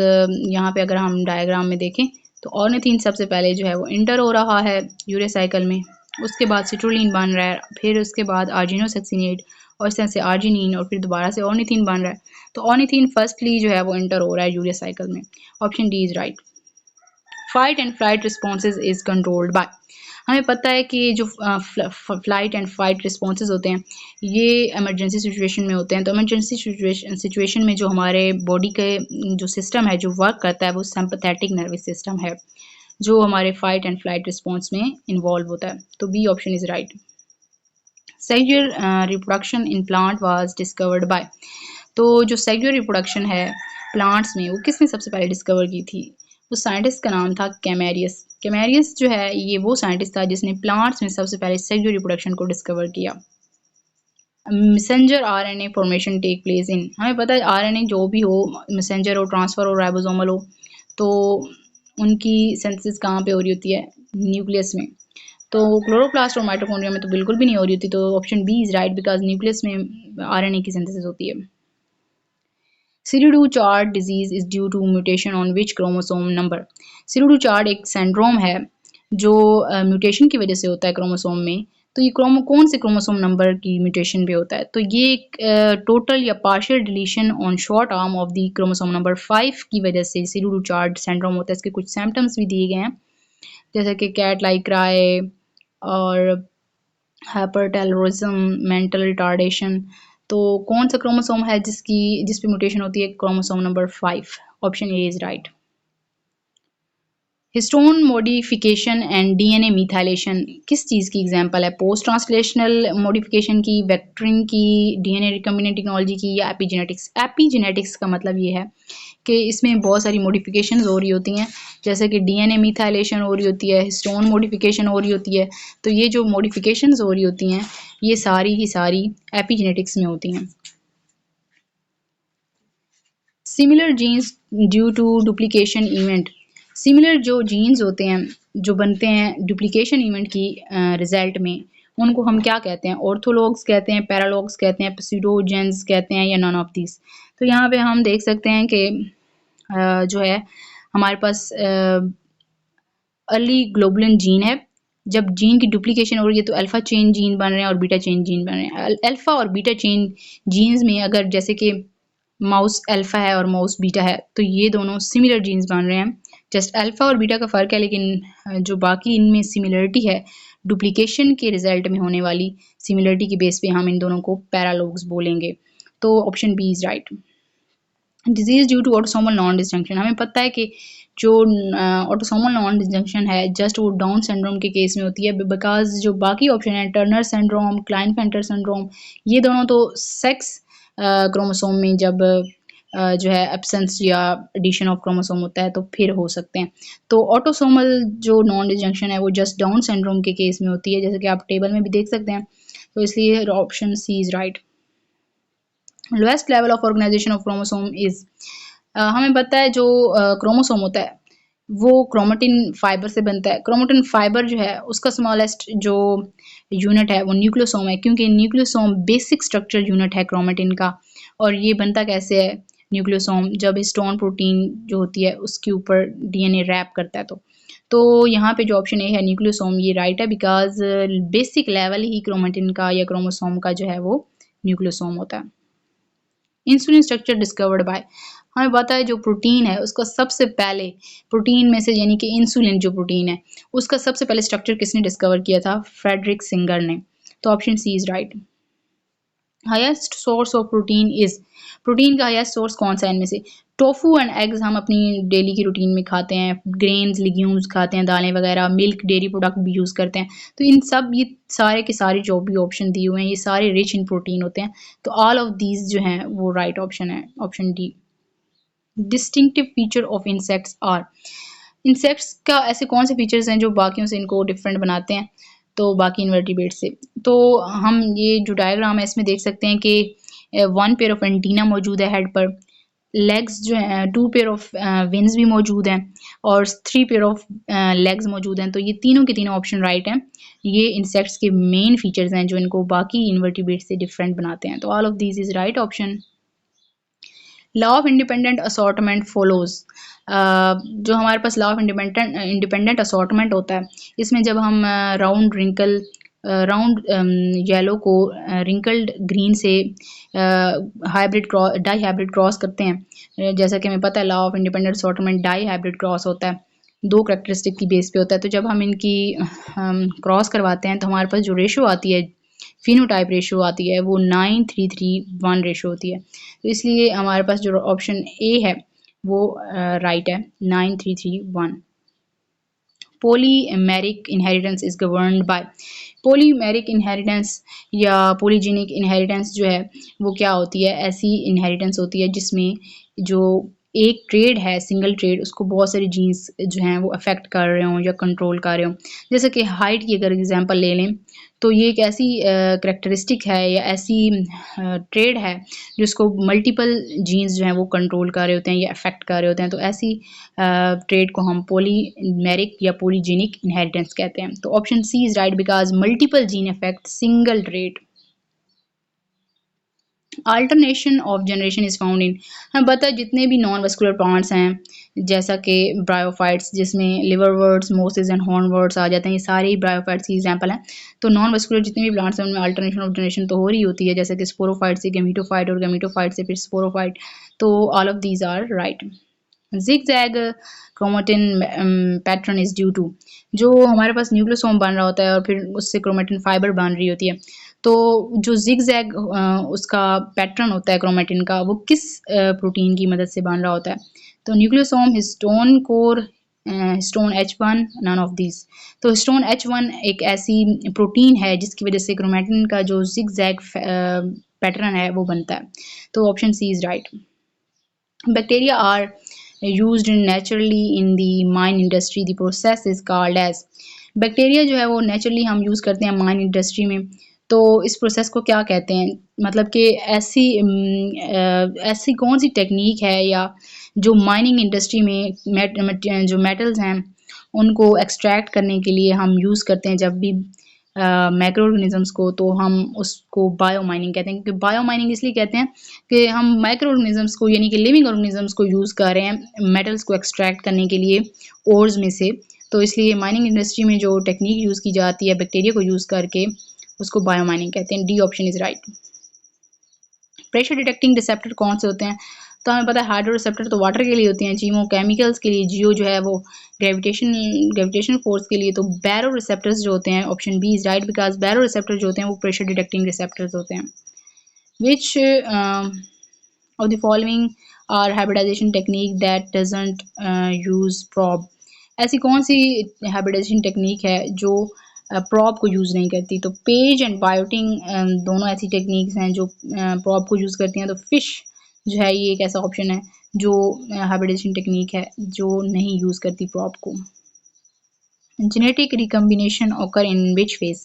यहाँ पे अगर हम डायग्राम में देखें तो ऑर्निथीन सबसे पहले जो है वो इंटर हो रहा है यूरिया साइकिल में, उसके बाद सिट्रोलिन बन रहा है, फिर उसके बाद आर्जिनोसक्सिनेट और इस तरह से आर्जिनिन और फिर दोबारा से ऑर्निथीन बन रहा है। तो ऑर्निथीन फर्स्टली जो है वो इंटर हो रहा है यूरिया साइकिल में। Option D is right. Fight and flight responses is controlled by, हमें पता है कि जो फ्लाइट एंड फाइट रिस्पॉन्सेज होते हैं ये इमरजेंसी सिचुएशन में होते हैं। तो इमरजेंसी सिचुएशन में जो हमारे बॉडी के जो सिस्टम है जो वर्क करता है वो सिंपैथेटिक नर्वस सिस्टम है जो हमारे फाइट एंड फ्लाइट रिस्पॉन्स में इन्वॉल्व होता है। तो B option is right. Sexual reproduction in plant was discovered by, तो जो सेक्सुअल रिप्रोडक्शन है प्लांट्स में वो किसने सबसे पहले डिस्कवर की थी? उस साइंटिस्ट का नाम था कैमेरियस। कैमेरियस जो है ये वो साइंटिस्ट था जिसने प्लांट्स में सबसे पहले सेक्सुअल रिप्रोडक्शन को डिस्कवर किया। Messenger RNA formation take place in, हमें पता है आरएनए जो भी हो, मैसेंजर हो, ट्रांसफर हो, राइबोसोमल हो, तो उनकी सिंथेसिस कहाँ पे हो रही होती है? न्यूक्लियस में। तो क्लोरोप्लास्ट और माइटोकॉन्ड्रिया में तो बिल्कुल भी नहीं हो रही होती, तो option B is right because nucleus में आरएनए की सिंथेसिस होती है। सिरुडू-चार्ड disease is due to mutation on which chromosome number? सिरुडू-चार्ड एक सिंड्रोम है जो म्यूटेशन की वजह से होता है क्रोमोसोम में। तो ये कौन से क्रोमोसोम नंबर की म्यूटेशन पे होता है? तो ये एक टोटल या partial deletion on short arm of the chromosome number 5 की वजह से सिरुडू-चार्ड सिंड्रोम होता है। इसके कुछ सिम्टम्स भी दिए गए हैं जैसे कि कैट लाइक क्राई और हाइपरटेलोरिज्म, मेंटल रिटार्डेशन। तो कौन सा क्रोमोसोम है जिस पे म्यूटेशन होती है? Chromosome number 5, option A is right. Histone modification and DNA methylation किस चीज़ की एग्जांपल है? पोस्ट ट्रांसलेशनल मॉडिफिकेशन की, वेक्टरिंग की, डीएनए रिकॉम्बिनेंट टेक्नोलॉजी की, या एपिजेनेटिक्स? एपिजेनेटिक्स का मतलब ये है कि इसमें बहुत सारी मॉडिफिकेशंस हो रही होती हैं, जैसे कि डीएनए मिथाइलेशन हो रही होती है, हिस्टोन मॉडिफिकेशन हो रही होती है। तो ये जो मॉडिफिकेशंस हो रही होती हैं ये सारी ही सारी एपिजेनेटिक्स में होती हैं। Similar genes due to duplication event, similar जो जीन्स होते हैं जो बनते हैं डुप्लीकेशन इवेंट की रिजल्ट में, उनको हम क्या कहते हैं? ऑर्थोलॉग्स कहते हैं, पैरालॉग्स कहते हैं, प्सयूडोजेंस कहते हैं, या नॉन ऑफ दिस? तो यहाँ पे हम देख सकते हैं कि जो है हमारे पास अर्ली ग्लोबुलिन जीन है। जब जीन की डुप्लीकेशन हो रही है तो अल्फा चेन जीन बन रहे हैं और बीटा चेन जीन बन रहे हैं। अल्फा और बीटा चेन जीन्स में अगर जैसे कि माउस अल्फा है और माउस बीटा है तो ये दोनों सिमिलर जीन्स बन रहे हैं। जस्ट अल्फा और बीटा का फ़र्क है, लेकिन जो बाकी इनमें सिमिलरिटी है डुप्लीकेशन के रिजल्ट में होने वाली सिमिलरिटी की बेस पे हम इन दोनों को पैरालॉग्स बोलेंगे। तो option B is right. Disease due to autosomal non disjunction, हमें पता है कि जो ऑटोसोमल नॉन डिसजंक्शन है जस्ट वो डाउन सिंड्रोम के केस में होती है, बिकॉज जो बाकी ऑप्शन है टर्नर सिंड्रोम, क्लाइनफेल्टर सिंड्रोम, ये दोनों तो सेक्स क्रोमोसोम में जब जो है एब्सेंस या एडिशन ऑफ क्रोमोसोम होता है तो फिर हो सकते हैं। तो ऑटोसोमल जो नॉन डिसजंक्शन है वो जस्ट डाउन सिंड्रोम के केस में होती है, जैसे कि आप टेबल में भी देख सकते हैं। तो इसलिए option C is right. Lowest level of organisation of chromosome is, हमें पता है जो क्रोमोसोम होता है वो क्रोमेटिन फाइबर से बनता है। क्रोमेटिन फाइबर जो है उसका स्मॉलेस्ट जो यूनिट है वो न्यूक्लियोसोम है, क्योंकि न्यूक्लियोसोम बेसिक स्ट्रक्चर यूनिट है क्रोमेटिन का। और ये बनता कैसे है न्यूक्लियोसोम? जब हिस्टोन प्रोटीन जो होती है उसके ऊपर डीएनए रैप करता है। तो यहाँ पे जो ऑप्शन ए है न्यूक्लियोसोम ये राइट है, because basic level he chromatin का या क्रोमोसोम का जो है वो न्यूक्लियोसोम होता है। इंसुलिन स्ट्रक्चर डिस्कवर्ड बाय, हमें पता है जो प्रोटीन है उसका सबसे पहले प्रोटीन में से यानी कि इंसुलिन जो प्रोटीन है उसका सबसे पहले स्ट्रक्चर किसने डिस्कवर किया था? फ्रेडरिक सिंगर ने। तो option C is right. Highest source of protein is, protein का हाईएस्ट सोर्स कौन सा है इनमें से? टोफू एंड एग्स हम अपनी डेली की रूटीन में खाते हैं, ग्रेन्स लिग्यूम्स खाते हैं, दालें वगैरह, मिल्क डेयरी प्रोडक्ट भी यूज़ करते हैं। तो इन सब ये सारे के सारे जो भी ऑप्शन दिए हुए हैं ये सारे रिच इन प्रोटीन होते हैं। तो ऑल ऑफ दीज जो हैं वो राइट ऑप्शन है, option D. Distinctive feature of insects are, insects का ऐसे कौन से फीचर्स हैं जो बाकियों से इनको डिफरेंट बनाते हैं? तो बाकी इन्वर्टिब्रेट से, तो हम ये जो डायग्राम है इसमें देख सकते हैं कि 1 पेयर ऑफ एंटीना मौजूद है हेड पर, लेग्स जो हैं 2 पेयर ऑफ विंग्स भी मौजूद हैं, और 3 पेयर ऑफ लेग्स मौजूद हैं। तो ये तीनों के तीनों ऑप्शन राइट हैं। ये इंसेक्ट्स के मेन फीचर्स हैं जो इनको बाकी इन्वर्टिब्रेट से डिफरेंट बनाते हैं। तो all of these is right option. Law of independent assortment follows, जो हमारे पास लॉ ऑफ इंडिपेंडेंट असॉर्टमेंट होता है इसमें जब हम राउंड येलो को रिंकल्ड ग्रीन से डाई हाइब्रिड क्रॉस करते हैं, जैसा कि हमें पता है law of independent assortment dihybrid cross होता है, 2 कैरेक्टरिस्टिक की बेस पे होता है। तो जब हम इनकी क्रॉस करवाते हैं तो हमारे पास जो रेशो आती है, फिनोटाइप रेशो आती है, वो 9:3:1 रेशो होती है। तो इसलिए हमारे पास जो ऑप्शन ए है वो राइट है, 9:3:1। polymeric inheritance is governed by। Polymeric inheritance या पॉलीजेनिक इनहेरिटेंस जो है वो क्या होती है? ऐसी इनहेरिटेंस होती है जिसमें जो एक ट्रेड है, सिंगल ट्रेड, उसको बहुत सारे जीन्स जो हैं वो अफेक्ट कर रहे हों या कंट्रोल कर रहे हों। जैसे कि हाइट की अगर एग्जांपल ले लें तो ये एक ऐसी करैक्टरिस्टिक है या ऐसी ट्रेड है जिसको मल्टीपल जीन्स जो हैं वो कंट्रोल कर रहे होते हैं या अफेक्ट कर रहे होते हैं। तो ऐसी ट्रेड को हम पॉलीमेरिक या पॉलीजेनिक इनहेरिटेंस कहते हैं। तो option C is right because multiple gene affect single trait. Alternation of generation is found in, हमें पता है जितने भी नॉन वेस्कुलर प्लांट्स हैं जैसा कि ब्रायोफाइट्स जिसमें लिवरवर्ट्स, मोसेस एंड हॉर्नवर्ट्स आ जाते हैं, ये सारे ब्रायोफाइट्स की एग्जांपल हैं। तो नॉन वेस्कुलर जितने भी प्लांट्स हैं उनमें अल्टरनेशन ऑफ जनरेशन तो हो रही होती है, जैसे कि स्पोरोफाइट से गेमिटोफाइट और गेमिटोफाइट से फिर स्पोरोफाइट। तो all of these are right. zigzag chromatin pattern is due to, जो हमारे पास न्यूक्लियोसोम बन रहा होता है और फिर उससे क्रोमेटिन फाइबर बन रही होती है। तो जो zigzag उसका पैटर्न होता है क्रोमेटिन का, वो किस प्रोटीन की मदद से बन रहा होता है? तो nucleosome, histone core, histone H1, none of this. तो हिस्टोन H1 एक ऐसी प्रोटीन है जिसकी वजह से क्रोमेटिन का जो zigzag पैटर्न है वो बनता है। तो option C is right. Bacteria are used naturally in the mine industry. The process is called as, bacteria जो है वो नेचुरली हम यूज़ करते हैं माइन इंडस्ट्री में। तो इस प्रोसेस को क्या कहते हैं? मतलब कि ऐसी कौन सी टेक्निक है या जो माइनिंग इंडस्ट्री में जो मेटल्स हैं उनको एक्सट्रैक्ट करने के लिए हम यूज़ करते हैं जब भी माइक्रो ऑर्गेनिजम्स को, तो हम उसको बायो माइनिंग कहते हैं। क्योंकि बायो माइनिंग इसलिए कहते हैं कि हम माइक्रो ऑर्गेनिजम्स को यानी कि लिविंग ऑर्गेनिजम्स को यूज़ कर रहे हैं मेटल्स को एक्सट्रैक्ट करने के लिए ओर्स में से। तो इसलिए माइनिंग इंडस्ट्री में जो टेक्निक यूज़ की जाती है बैक्टीरिया को यूज़ करके, उसको बायो माइनिंग कहते हैं। D option is right. Pressure detecting receptor कौन से होते हैं? तो हमें पता है हाइड्रो रिसेप्टर तो वाटर के लिए होते हैं, चीमो केमिकल्स के लिए, जियो जो है वो ग्रेविटेशनल फोर्स के लिए। तो बैरो रिसेप्टर्स जो होते हैं, option B is right because baroreceptor जो होते हैं वो प्रेशर डिटेक्टिंग रिसेप्टर्स होते हैं। Which of the following are hybridisation technique that doesn't use probe, ऐसी कौन सी हाइब्रिडाइजेशन टेक्निक है जो प्रॉब को यूज़ नहीं करती? तो पेज एंड बायोटिंग दोनों ऐसी टेक्निक्स हैं जो प्रॉब को यूज़ करती हैं। तो फिश जो है ये एक ऐसा ऑप्शन है जो हाइब्रिडाइजेशन टेक्निक है जो नहीं यूज़ करती प्रॉब को। Genetic recombination occur in which phase,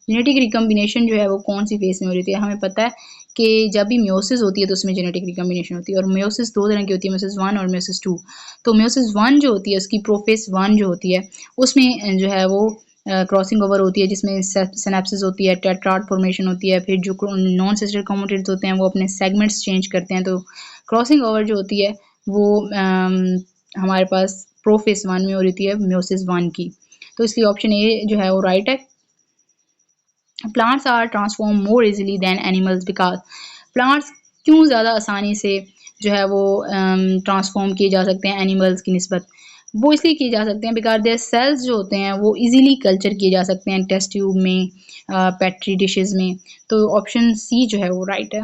genetic recombination जो है वो कौन सी फेज में हो रही है? हमें पता है कि जब भी म्योसिस होती है तो उसमें जेनेटिक रिकम्बिनेशन होती है, और म्योसिस दो तरह की होती है, म्योसिस 1 और म्योसिस 2। तो म्योसिस 1 जो होती है उसकी प्रोफेस 1 जो होती है उसमें जो है वो क्रॉसिंग ओवर होती है जिसमें सिनेप्सिस होती है, टेट्राड फॉर्मेशन होती है, फिर जो नॉन सिस्टर क्रोमैटिड्स होते हैं वो अपने सेगमेंट्स चेंज करते हैं। तो क्रॉसिंग ओवर जो होती है वो हमारे पास प्रोफेस 1 में हो रही है म्योसिस 1 की। तो इसलिए ऑप्शन ए जो है वो राइट है। Plants are transform more easily than animals because, plants क्यों ज़्यादा आसानी से जो है वो ट्रांसफॉर्म किए जा सकते हैं एनिमल्स की निस्बत? वो इसलिए किए जा सकते हैं बिकॉज देयर सेल्स जो होते हैं वो इजीली कल्चर किए जा सकते हैं टेस्ट ट्यूब में, पेट्री डिशेस में। तो ऑप्शन सी जो है वो राइट है।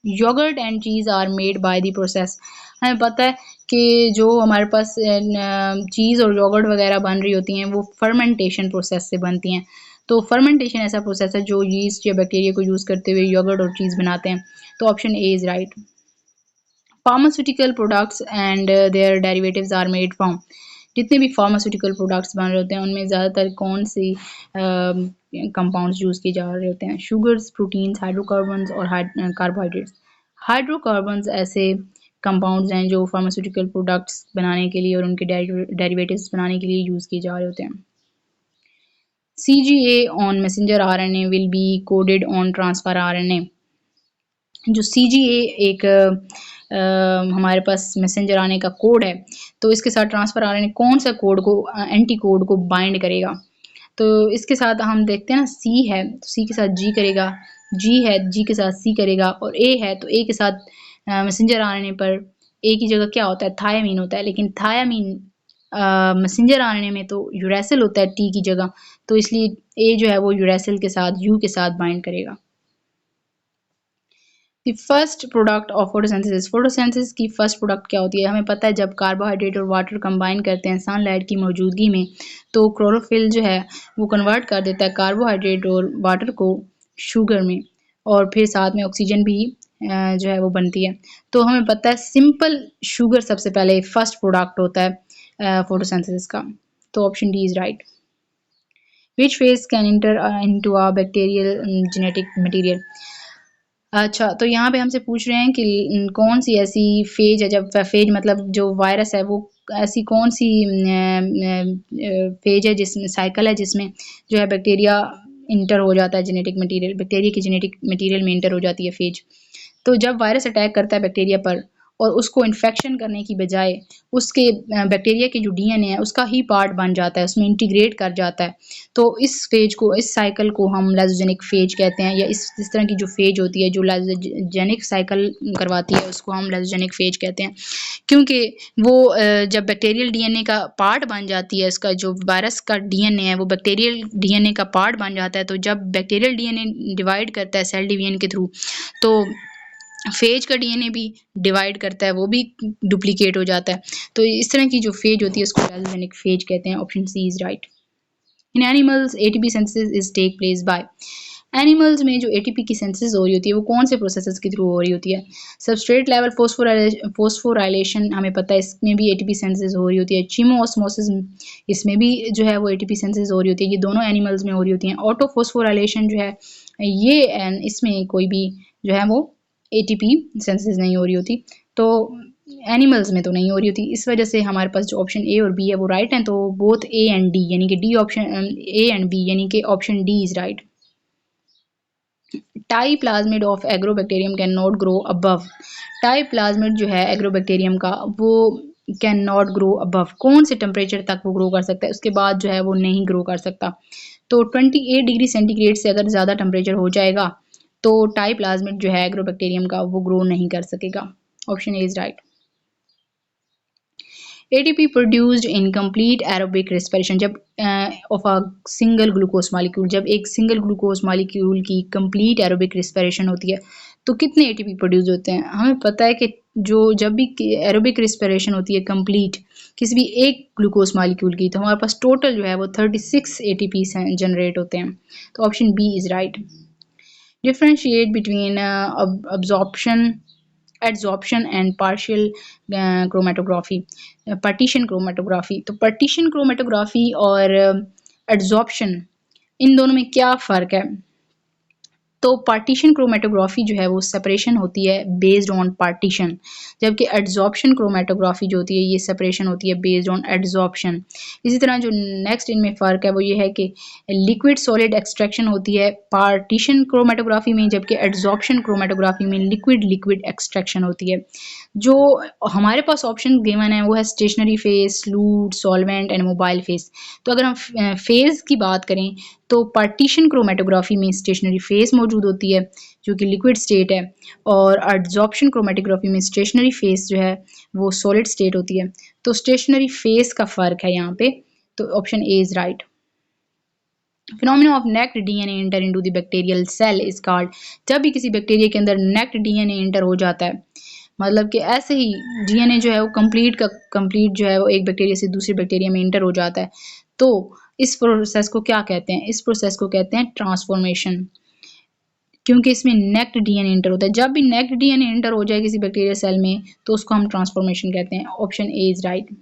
Yoghurt and cheese are made by the process, हमें पता है कि जो हमारे पास चीज़ और योगर्ट वगैरह बन रही होती हैं वो फर्मेंटेशन प्रोसेस से बनती हैं। तो फर्मेंटेशन ऐसा प्रोसेस है जो यीस्ट या बैक्टीरिया को यूज़ करते हुए योगर्ट और चीज़ बनाते हैं। तो option A is right. Pharmaceutical products and their derivatives are made from, जितने भी फार्मास्यूटिकल प्रोडक्ट्स बन रहे होते हैं उनमें ज़्यादातर कौन सी कंपाउंड्स यूज़ किए जा रहे होते हैं? शुगर्स, प्रोटीन्स, हाइड्रोकार्बन्स और कार्बोहाइड्रेट्स। हाइड्रोकार्बन्स ऐसे कंपाउंड्स हैं जो फार्मास्यूटिकल प्रोडक्ट्स बनाने के लिए और उनके डेरिवेटिव्स बनाने के लिए यूज़ किए जा रहे होते हैं। CGA on messenger RNA will be coded on transfer RNA, जो CGA एक हमारे पास मैसेंजर आने का कोड है, तो इसके साथ ट्रांसफ़र आरएनए कौन सा कोड को एंटी कोड को बाइंड करेगा? तो इसके साथ हम देखते हैं ना, C है तो C के साथ G करेगा, G है G के साथ C करेगा, और A है तो A के साथ मैसेंजर आरएनए पर A की जगह क्या होता है? थायामीन होता है। लेकिन थायामीन मैसेंजर आरएनए में तो यूरेसिल होता है T की जगह, तो इसलिए A जो है वो यूरेसिल के साथ U के साथ बाइंड करेगा। The first product of photosynthesis, photosynthesis की फर्स्ट प्रोडक्ट क्या होती है? हमें पता है जब कार्बोहाइड्रेट और वाटर कंबाइन करते हैं सनलाइट की मौजूदगी में, तो क्लोरोफिल जो है वो कन्वर्ट कर देता है कार्बोहाइड्रेट और वाटर को शुगर में, और फिर साथ में ऑक्सीजन भी जो है वो बनती है। तो हमें पता है सिंपल शुगर सबसे पहले फर्स्ट प्रोडक्ट होता है फोटोसिंथेसिस का। तो option D is right. Which phase can inter into a bacterial genetic material. अच्छा, तो यहाँ पे हमसे पूछ रहे हैं कि कौन सी ऐसी फेज है, जब फेज मतलब जो वायरस है वो ऐसी कौन सी फेज है जिसमें साइकिल है जिसमें जो है बैक्टीरिया इंटर हो जाता है जेनेटिक मटेरियल, बैक्टीरिया की जेनेटिक मटेरियल में इंटर हो जाती है फेज। तो जब वायरस अटैक करता है बैक्टीरिया पर और उसको इन्फेक्शन करने की बजाय उसके बैक्टीरिया के जो डीएनए है उसका ही पार्ट बन जाता है, उसमें इंटीग्रेट कर जाता है, तो इस फेज को, इस साइकिल को हम लाइसोजेनिक फेज कहते हैं, या इस तरह की जो फेज होती है जो लाइसोजेनिक साइकिल करवाती है उसको हम लाइसोजेनिक फेज कहते हैं। क्योंकि वो जब बैक्टीरियल डीएनए का पार्ट बन जाती है, इसका जो वायरस का डीएनए है वो बैक्टीरियल डीएनए का पार्ट बन जाता है, तो जब बैक्टीरियल डीएनए डिवाइड करता है सेल डिवीजन के थ्रू, तो फेज का डीएनए भी डिवाइड करता है, वो भी डुप्लीकेट हो जाता है। तो इस तरह की जो फेज होती है उसको लाइसोजेनिक फेज कहते हैं। Option C is right. In animals ATP synthesis is take place by. Animals में जो एटीपी की सिंथेसिस हो रही होती है वो कौन से प्रोसेसेस के थ्रू हो रही होती है? सबस्ट्रेट लेवल फोस्फोराइलेशन, हमें पता है इसमें भी एटीपी सिंथेसिस हो रही होती है। चीमोऑस्मोसिस, इसमें भी जो है वो एटीपी सिंथेसिस हो रही होती है। ये दोनों एनिमल्स में हो रही होती हैं। ऑटोफोस्फोराइलेशन जो है ये इसमें कोई भी जो है वो एटीपी सिंथेसिस नहीं हो रही होती, तो एनिमल्स में तो नहीं हो रही होती। इस वजह से हमारे पास जो ऑप्शन ए और बी है वो राइट हैं। तो बोथ ए एंड डी यानी कि D option A and B यानी कि option D is right. Ti plasmid of Agrobacterium can not grow above. Ti plasmid जो है एग्रोबैक्टीरियम का वो कैन नॉट ग्रो अबव, कौन से टेम्परेचर तक वो ग्रो कर सकता है, उसके बाद जो है वो नहीं ग्रो कर सकता। तो 28 डिग्री सेंटीग्रेड से अगर ज़्यादा टेम्परेचर हो जाएगा तो टाई प्लाज्मिड जो है एग्रोबैक्टीरियम का वो ग्रो नहीं कर सकेगा। Option A is right. ATP produced in complete aerobic respiration, जब of a single glucose molecule, जब एक सिंगल ग्लूकोज मॉलिक्यूल की कंप्लीट एरोबिक रिस्पिरेशन होती है तो कितने एटीपी प्रोड्यूस होते हैं? हमें पता है कि जो जब भी एरोबिक रिस्पिरेशन होती है कंप्लीट किसी भी एक ग्लूकोज मॉलिक्यूल की, तो हमारे पास टोटल जो है वो 36 एटीपी जनरेट होते हैं। तो option B is right. Differentiate between adsorption and partial chromatography, partition chromatography। तो partition chromatography और adsorption, इन दोनों में क्या फ़र्क है? तो पार्टीशन क्रोमेटोग्राफी जो है वो सेपरेशन होती है बेस्ड ऑन पार्टीशन, जबकि एड्सॉर्प्शन क्रोमेटोग्राफी जो होती है ये सेपरेशन होती है बेस्ड ऑन एड्सॉर्प्शन। इसी तरह जो नेक्स्ट इनमें फ़र्क है वो ये है कि लिक्विड सॉलिड एक्सट्रैक्शन होती है पार्टीशन क्रोमेटोग्राफी में, जबकि एड्सॉर्प्शन क्रोमेटोग्राफी में लिक्विड लिक्विड एक्सट्रैक्शन होती है। जो हमारे पास ऑप्शन गिवन है वो है stationary phase, fluid, solvent and mobile phase. तो अगर हम फेज की बात करें तो पार्टीशन क्रोमेटोग्राफी में स्टेशनरी फेज मौजूद होती है जो कि लिक्विड स्टेट है, और एड्सॉर्प्शन क्रोमेटोग्राफी में स्टेशनरी फेज जो है वो सॉलिड स्टेट होती है। तो स्टेशनरी फेज का फ़र्क है यहाँ पे। तो option A is right. Phenomena of naked DNA enter into the bacterial cell is called. जब भी किसी बैक्टीरिया के अंदर नेक्ड डीएनए इंटर हो जाता है, मतलब कि ऐसे ही डीएनए जो है वो कंप्लीट जो है वो एक बैक्टीरिया से दूसरे बैक्टीरिया में इंटर हो जाता है, तो इस प्रोसेस को क्या कहते हैं? इस प्रोसेस को कहते हैं ट्रांसफॉर्मेशन, क्योंकि इसमें नेक्ड डीएनए इंटर होता है। जब भी नेक्ड डीएनए इंटर हो जाए किसी बैक्टीरिया सेल में तो उसको हम ट्रांसफॉर्मेशन कहते हैं। Option A is right.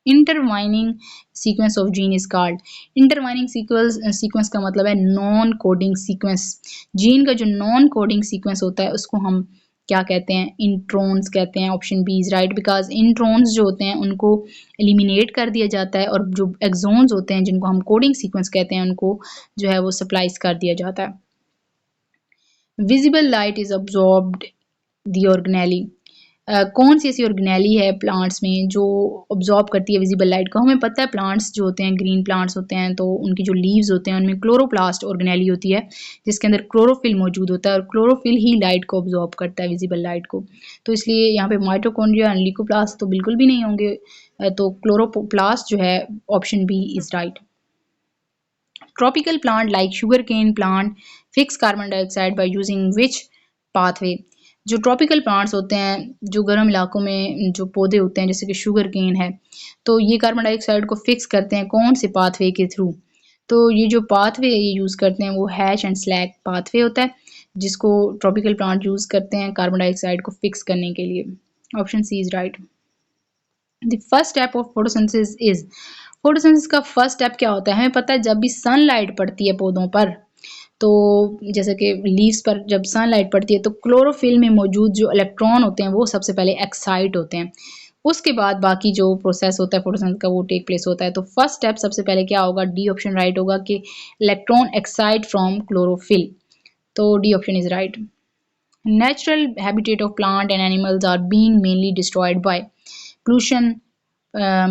Intervening sequence of gene is called. Intervening sequence का मतलब है नॉन कोडिंग सीक्वेंस। जीन का जो नॉन कोडिंग सीक्वेंस होता है उसको हम क्या कहते हैं? इंट्रोन्स कहते हैं। Option B is right, because introns जो होते हैं उनको एलिमिनेट कर दिया जाता है और जो एक्सोन्स होते हैं जिनको हम कोडिंग सीक्वेंस कहते हैं उनको जो है वो सप्लाइज कर दिया जाता है। Visible light is absorbed the organelle. कौन सी ऐसी ऑर्गेनेली है प्लांट्स में जो ऑब्जॉर्ब करती है विजिबल लाइट को? हमें पता है प्लांट्स जो होते हैं ग्रीन प्लांट्स होते हैं तो उनकी जो लीव्स होते हैं उनमें क्लोरोप्लास्ट ऑर्गेनेली होती है जिसके अंदर क्लोरोफिल मौजूद होता है, और क्लोरोफिल ही लाइट को ऑब्जॉर्ब करता है विजिबल लाइट को। तो इसलिए यहाँ पे माइटोकॉन्ड्रिया एंड ल्यूकोप्लास्ट तो बिल्कुल भी नहीं होंगे। तो क्लोरोप्लास्ट जो है option B is right. Tropical plant like sugarcane plant fix carbon dioxide by using which pathway? जो ट्रॉपिकल प्लांट्स होते हैं, जो गर्म इलाकों में जो पौधे होते हैं जैसे कि शुगर केन है, तो ये कार्बन डाइऑक्साइड को फिक्स करते हैं कौन से पाथवे के थ्रू? तो ये जो पाथवे ये यूज़ करते हैं वो हैश एंड स्लैग पाथवे होता है, जिसको ट्रॉपिकल प्लांट यूज़ करते हैं कार्बन डाइऑक्साइड को फिक्स करने के लिए। Option C is right. The first step of photosynthesis is, photosynthesis का फर्स्ट स्टेप क्या होता है? हमें पता है जब भी सनलाइट पड़ती है पौधों पर, तो जैसे कि लीव्स पर जब सनलाइट पड़ती है तो क्लोरोफिल में मौजूद जो इलेक्ट्रॉन होते हैं वो सबसे पहले एक्साइट होते हैं। उसके बाद बाकी जो प्रोसेस होता है फोटोसिंथेसिस का वो टेक प्लेस होता है। तो फर्स्ट स्टेप सबसे पहले क्या होगा? डी ऑप्शन राइट होगा कि इलेक्ट्रॉन एक्साइट फ्रॉम क्लोरोफिल। तो D option is right. Natural habitat of plant and animals are being mainly destroyed by pollution,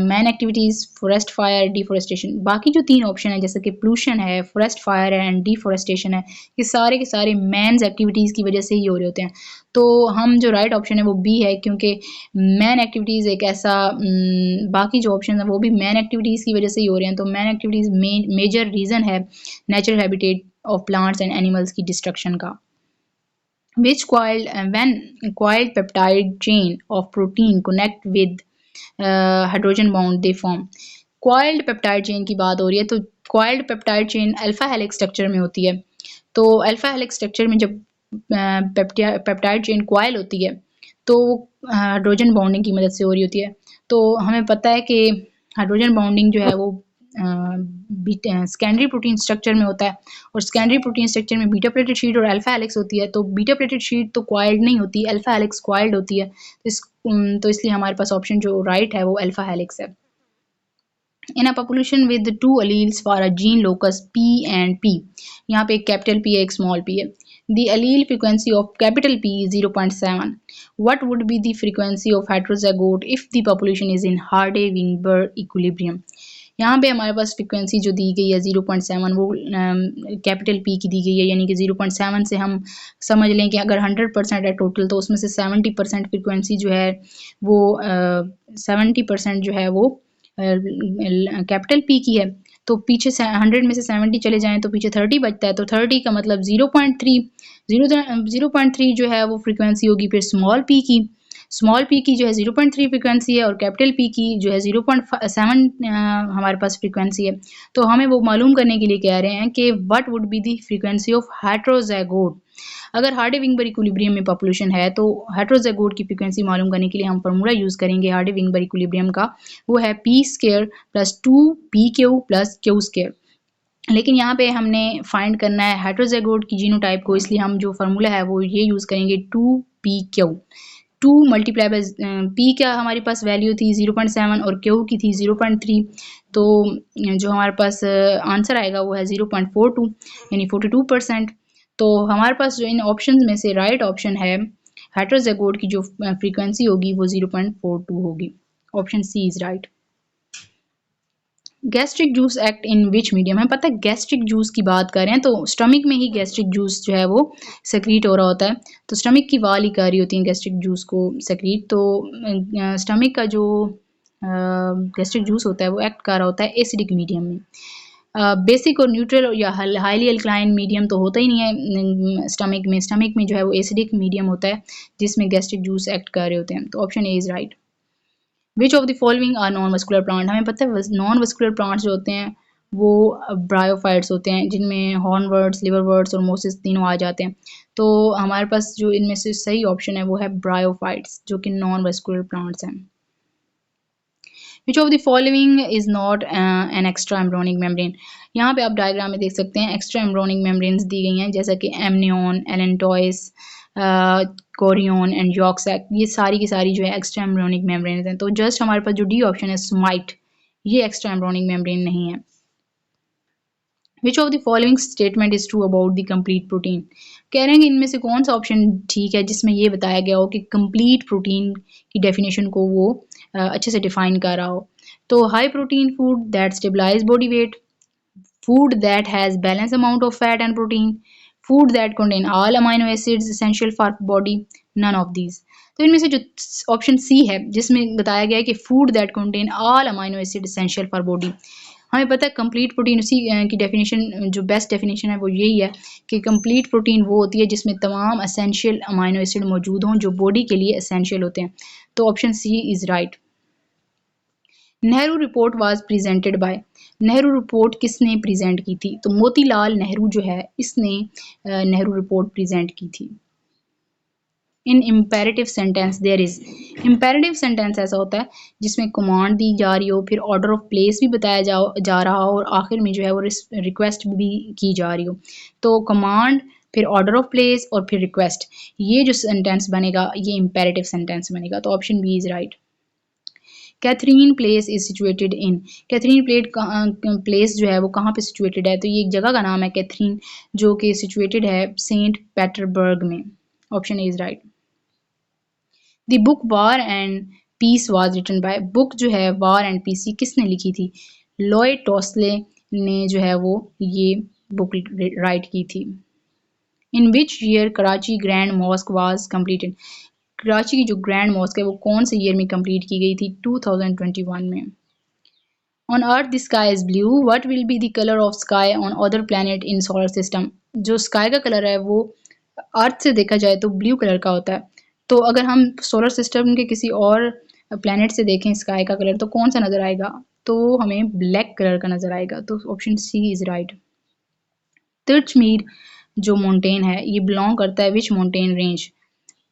man activities, forest fire, deforestation. बाकी जो तीन ऑप्शन है जैसे कि पोल्यूशन है, फॉरेस्ट फायर है एंड डिफोरेस्टेशन है, ये सारे के सारे मैन्स एक्टिविटीज़ की वजह से ही हो रहे होते हैं। तो हम जो राइट ऑप्शन है वो बी है, क्योंकि मैन एक्टिविटीज़ एक ऐसा बाकी जो ऑप्शन है वो भी मैन एक्टिविटीज़ की वजह से ही हो रहे हैं। तो मैन एक्टिविटीज़ मेजर रीज़न है natural habitat of plants and animals की डिस्ट्रक्शन का। Which coiled when coiled peptide chain of protein connect with hydrogen bound they form. Coiled peptide chain की बात हो रही है, तो coiled peptide chain alpha helix structure में होती है। तो अल्फा हेलिक्स स्ट्रक्चर में जब पेप्टाइड चेन कॉइल होती है तो हाइड्रोजन बाउंडिंग की मदद से हो रही होती है। तो हमें पता है कि हाइड्रोजन बाउंडिंग जो है वो सेकेंडरी प्रोटीन स्ट्रक्चर में होता है, और सेकेंडरी प्रोटीन स्ट्रक्चर में बीटा प्लेटेड शीट और अल्फा हेलिक्स होती है। तो बीटा प्लेटेड शीट तो कॉइल्ड नहीं होती, अल्फा हेलिक्स कॉइल्ड होती है। तो इसलिए हमारे पास ऑप्शन जो राइट है वो अल्फा हेलिक्स है। In a population with two alleles for a gene locus P and P, यहाँ पे एक कैपिटल P है एक स्मॉल p है। The allele frequency of capital P is 0.7. What would be the frequency of heterozygote if the population is in Hardy-Weinberg equilibrium? यहाँ पे हमारे पास frequency जो दी गई है 0.7 वो कैपिटल P की दी गई है, यानी कि 0.7 से हम समझ लें कि अगर 100% है टोटल तो उसमें से 70% फ्रिक्वेंसी जो है वो 70% जो है वो कैपिटल P की है। तो पीछे 100 में से 70 चले जाएं तो पीछे 30 बचता है, तो 30 का मतलब 0.3 जो है वो फ्रिक्वेंसी होगी फिर स्मॉल p की। स्मॉल p की जो है 0.3 फ्रिक्वेंसी है और कैपिटल P की जो है 0.7 हमारे पास फ्रिक्वेंसी है। तो हमें वो मालूम करने के लिए कह रहे हैं कि what would be the frequency of heterozygote. अगर हार्डी-विंगबर्ग इक्विलिब्रियम में पॉपुलेशन है तो हेटेरोजाइगोट की फ्रिक्वेंसी मालूम करने के लिए हम फार्मूला यूज़ करेंगे हार्डी-विंगबर्ग इक्विलिब्रियम का, वो है p² + 2pq + q²। लेकिन यहाँ पे हमने फाइंड करना है हेटेरोजाइगोट की जीनोटाइप को, इसलिए हम जो फार्मूला है वो ये यूज़ करेंगे 2pq। 2 मल्टीप्लाई बाय p क्या हमारे पास वैल्यू थी 0.7 और q की थी 0.3, तो जो हमारे पास आंसर आएगा वो है 0.42 यानी 42%। तो हमारे पास जो इन ऑप्शन में से राइट ऑप्शन है हेटेरोजाइगोट की जो फ्रीक्वेंसी होगी वो 0.42 होगी। Option C is right. Gastric juice act in which medium, हमें पता है गैस्ट्रिक जूस की बात कर रहे हैं तो स्टमक में ही गैस्ट्रिक जूस जो है वो सेक्रीट हो रहा होता है। तो स्टमक की वाल ही कर रही होती है गैस्ट्रिक जूस को सेक्रीट। तो स्टमक का जो गैस्ट्रिक जूस होता है वो एक्ट कर रहा होता है एसिडिक मीडियम में। बेसिक और न्यूट्रल या हाईली अल्कलाइन मीडियम तो होता ही नहीं है स्टमक में। स्टमक में जो है वो एसिडिक मीडियम होता है जिसमें गैस्ट्रिक जूस एक्ट कर रहे होते हैं। तो option A is right. Which of the following are non vascular plant, हमें पता है नॉन वस्कुलर प्लांट्स जो होते हैं वो ब्रायोफाइट्स होते हैं जिनमें हॉर्नवर्ड्स, लिवरवर्ड्स और मोसिस तीनों आ जाते हैं। तो हमारे पास जो इनमें से सही ऑप्शन है वो है ब्रायोफाइट्स जो कि नॉन वस्कुलर प्लांट्स हैं। Which of the following is not an extra embryonic membrane, यहाँ पे आप डायग्राम में देख सकते हैं एक्स्ट्रा एम्ब्रोनिक मेम्ब्रेन्स दी गई हैं जैसा कि एमनियन, एलेंटॉइस, कोरियन एंड यॉक्सैक, ये सारी की सारी जो है एक्स्ट्रा एम्ब्रोनिक मेम्ब्रेन्स हैं। तो जस्ट हमारे पास जो डी ऑप्शन है स्माइट, ये एक्स्ट्रा एम्ब्रोनिक मेम्ब्रेन नहीं है। Which of the following statement is true about the complete protein, कह रहे हैं कि इनमें से कौन सा ऑप्शन ठीक है जिसमें ये बताया गया हो कि कंप्लीट प्रोटीन की डेफिनेशन को वो अच्छे से डिफाइन कर रहा हो। तो high protein food that stabilise body weight, food that has balanced amount of fat and protein, food that contain all amino acids essential for body, none of these। तो इनमें से जो ऑप्शन सी है जिसमें बताया गया है कि food that contain all amino acid essential for body, हमें पता है कंप्लीट प्रोटीन, उसी की डेफिनेशन जो बेस्ट डेफिनेशन है वो यही है कि कंप्लीट प्रोटीन वो होती है जिसमें तमाम एसेंशियल अमाइनो एसिड मौजूद हों जो बॉडी के लिए एसेंशियल होते हैं। तो option C is right. Nehru report was presented by, Nehru report किसने प्रेजेंट की थी? तो मोतीलाल नेहरू जो है इसने नेहरू रिपोर्ट प्रेजेंट की थी। In imperative sentence there is, imperative sentence ऐसा होता है जिसमें कमांड दी जा रही हो, फिर ऑर्डर ऑफ प्लेस भी बताया जा रहा हो और आखिर में जो है वो रिक्वेस्ट भी की जा रही हो। तो कमांड, फिर ऑर्डर ऑफ प्लेस और फिर रिक्वेस्ट, ये जो सेंटेंस बनेगा ये इम्पेरेटिव सेंटेंस बनेगा। तो option B is right. Catherine place is situated in, Catherine place जो है वो कहाँ पे सिचुएटेड है? तो ये एक जगह का नाम है कैथरीन, जो कि सिचुएटेड है सेंट पीटर्सबर्ग में। Option A is right. The book War and Peace was written by, book जो है वार एंड पीस ये किसने लिखी थी? लॉयड टॉसले ने जो है वो ये बुक राइट की थी। In which year Karachi grand mosque was completed, Karachi की जो ग्रैंड मॉस्क है वो कौन से ईयर में कंप्लीट की गई थी? 2021 में। On earth the sky is blue, what will be the colour of sky on other planet in solar system, जो स्काई का कलर है वो अर्थ से देखा जाए तो ब्लू कलर का होता है। तो अगर हम सोलर सिस्टम के किसी और प्लैनेट से देखें स्काई का कलर तो कौन सा नज़र आएगा? तो हमें ब्लैक कलर का नज़र आएगा। तो ऑप्शन सी इज़ राइट। तुर्चमीर जो माउंटेन है ये बिलोंग करता है विच माउंटेन रेंज,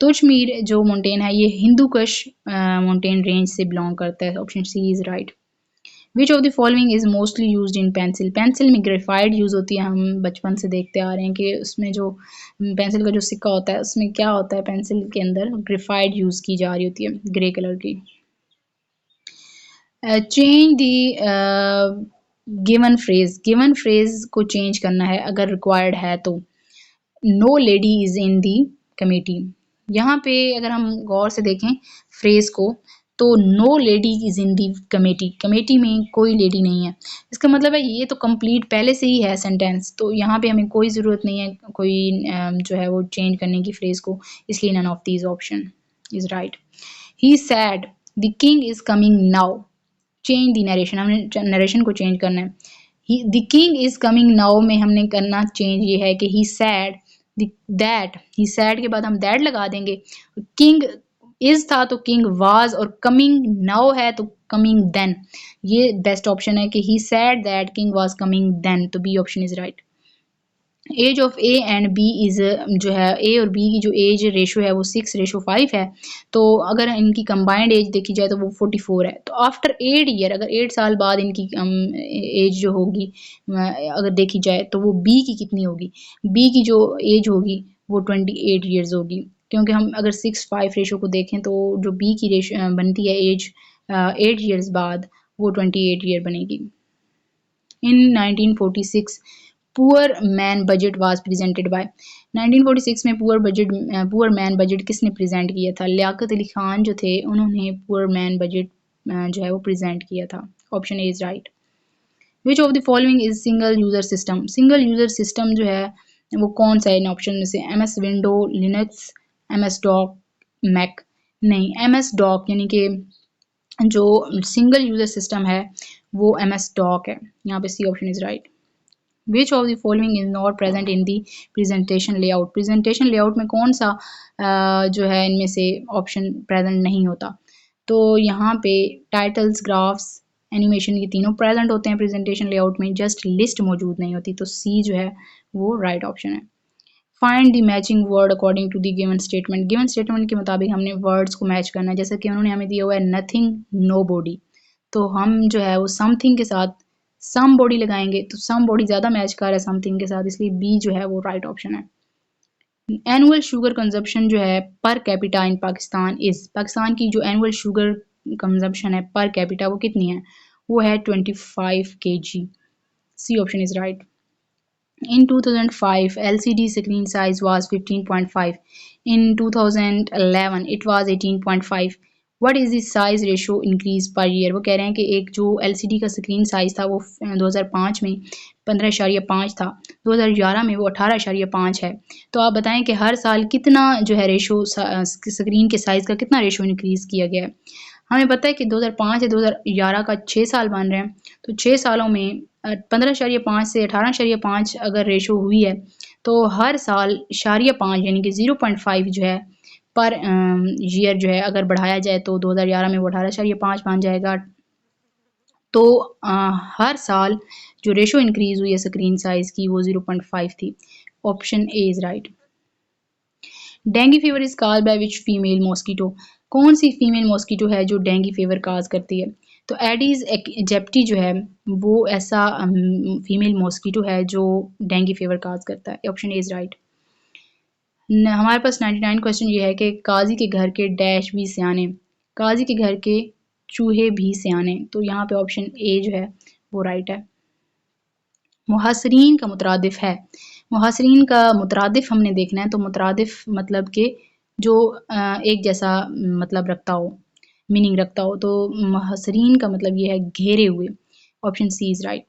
तुर्चमीर जो माउंटेन है ये हिंदू कुश माउंटेन रेंज से बिलोंग करता है। Option C is right. Which of the following is mostly used in pencil, pencil में ग्रेफाइट यूज़ होती है, हम बचपन से देखते आ रहे हैं कि उसमें जो पेंसिल का जो सिक्का होता है उसमें क्या होता है, पेंसिल के अंदर ग्रेफाइट यूज़ की जा रही होती है ग्रे कलर की। Change the given phrase, given phrase को चेंज करना है अगर रिक्वायर्ड है तो। No lady is in the committee, यहाँ पे अगर हम गौर से देखें फ्रेज को तो no lady is in the committee, committee में कोई लेडी नहीं है। इसका मतलब है ये तो कंप्लीट पहले से ही है सेंटेंस, तो यहाँ पे हमें कोई ज़रूरत नहीं है कोई जो है वो चेंज करने की फ्रेज को, इसलिए none of these option is right. He said the king is coming now, change the narration, हमने नरेशन को चेंज करना है। The king is coming now में हमने करना चेंज ये है कि he said that, he said के बाद हम दैट लगा देंगे। किंग इज था तो किंग वाज, और कमिंग नाउ है तो कमिंग देन, ये बेस्ट ऑप्शन है कि he said that king was coming then. तो B option is right. Age of A and B is, जो है ए और बी की जो एज रेशो है वो 6:5 है। तो अगर इनकी कंबाइंड एज देखी जाए तो वो 44 है। तो आफ्टर 8 ईयर, अगर 8 साल बाद इनकी एज जो होगी अगर देखी जाए तो वो बी की कितनी होगी? बी की जो एज होगी वो 28 ईयर्स होगी, क्योंकि हम अगर 6:5 रेशो को देखें तो जो बी की रेशो बनती है एज 8 ईयर्स बाद वो 28 ईयर बनेगी। इन 1946 poor man budget was presented bye, 1946 में पुअर मैन बजट किसने प्रेजेंट किया था? लियाकत अली खान जो थे उन्होंने पुअर मैन बजट जो है वो प्रेजेंट किया था। Option A is right. Which of the following is single user system, single user system जो है वो कौन सा है इन ऑप्शन में से? M S window, Linux, M S doc, Mac. नहीं, एम एस डॉक यानी कि जो सिंगल यूजर सिस्टम है वो एम एस डॉक है। यहाँ पे C option is right. Which of the following is not present in the presentation layout, presentation layout में कौन सा जो है इनमें से ऑप्शन प्रेजेंट नहीं होता? तो यहाँ पे टाइटल्स, ग्राफ्स, एनिमेशन ये तीनों प्रेजेंट होते हैं प्रेजेंटेशन लेआउट में, जस्ट लिस्ट मौजूद नहीं होती। तो सी जो है वो राइट ऑप्शन है। Find the matching word according to the given statement, given statement के मुताबिक हमने वर्ड्स को मैच करना है। जैसे कि उन्होंने हमें दिया हुआ है नथिंग, नो बॉडी, तो हम जो है वो समथिंग के साथ सम बॉडी लगाएंगे, तो सम बॉडी ज़्यादा मैच कर रहा है समथिंग के साथ, इसलिए बी जो है वो राइट ऑप्शन है। एनुअल शुगर कंजप्शन जो है per capita in Pakistan is, Pakistan की जो एनुअल शुगर कंजप्शन है पर कैपिटा वो कितनी है? वो है 25 kg। C option is right. In 2005, LCD screen size was 15.5. In 2011, it was 18.5. What is the size ratio increase per year? वो कह रहे हैं कि एक जो LCD का स्क्रीन साइज था वो 2005 में 15.5 था, 2011 में वो 18.5 है। तो आप बताएं कि हर साल कितना जो है रेशो स्क्रीन के साइज़ का कितना रेशो इंक्रीज़ किया गया है? हमें पता है कि 2005 से 2011 का 6 साल बन रहे हैं, तो 6 सालों में 15.5 से 18.5 अगर रेशो हुई है, तो हर साल इशारिया 5 यानी कि 0.5 जो है पर ईयर जो है अगर बढ़ाया जाए तो 2011 में वो 18.5 बन जाएगा। तो हर साल जो रेशो इंक्रीज हुई है स्क्रीन साइज की वो 0.5 थी। Option A is right. Dengue fever is cause by which female mosquito, कौन सी फीमेल मॉस्किटो है जो डेंगू फीवर काज करती है? तो एडीज एजिप्टी जो है वो ऐसा फीमेल मॉस्किटो है जो डेंगू फीवर काज करता है। Option A is right. हमारे पास 99 क्वेश्चन ये है कि काजी के घर के डैश भी सियाने, काजी के घर के चूहे भी सियाने, तो यहाँ पे ऑप्शन ए जो है वो राइट है। मुहासरीन का मुतरादिफ है, मुहासरीन का मुतरादिफ हमने देखना है, तो मुतरादिफ मतलब कि जो एक जैसा मतलब रखता हो, मीनिंग रखता हो, तो मुहासरीन का मतलब ये है घेरे हुए। Option C is right.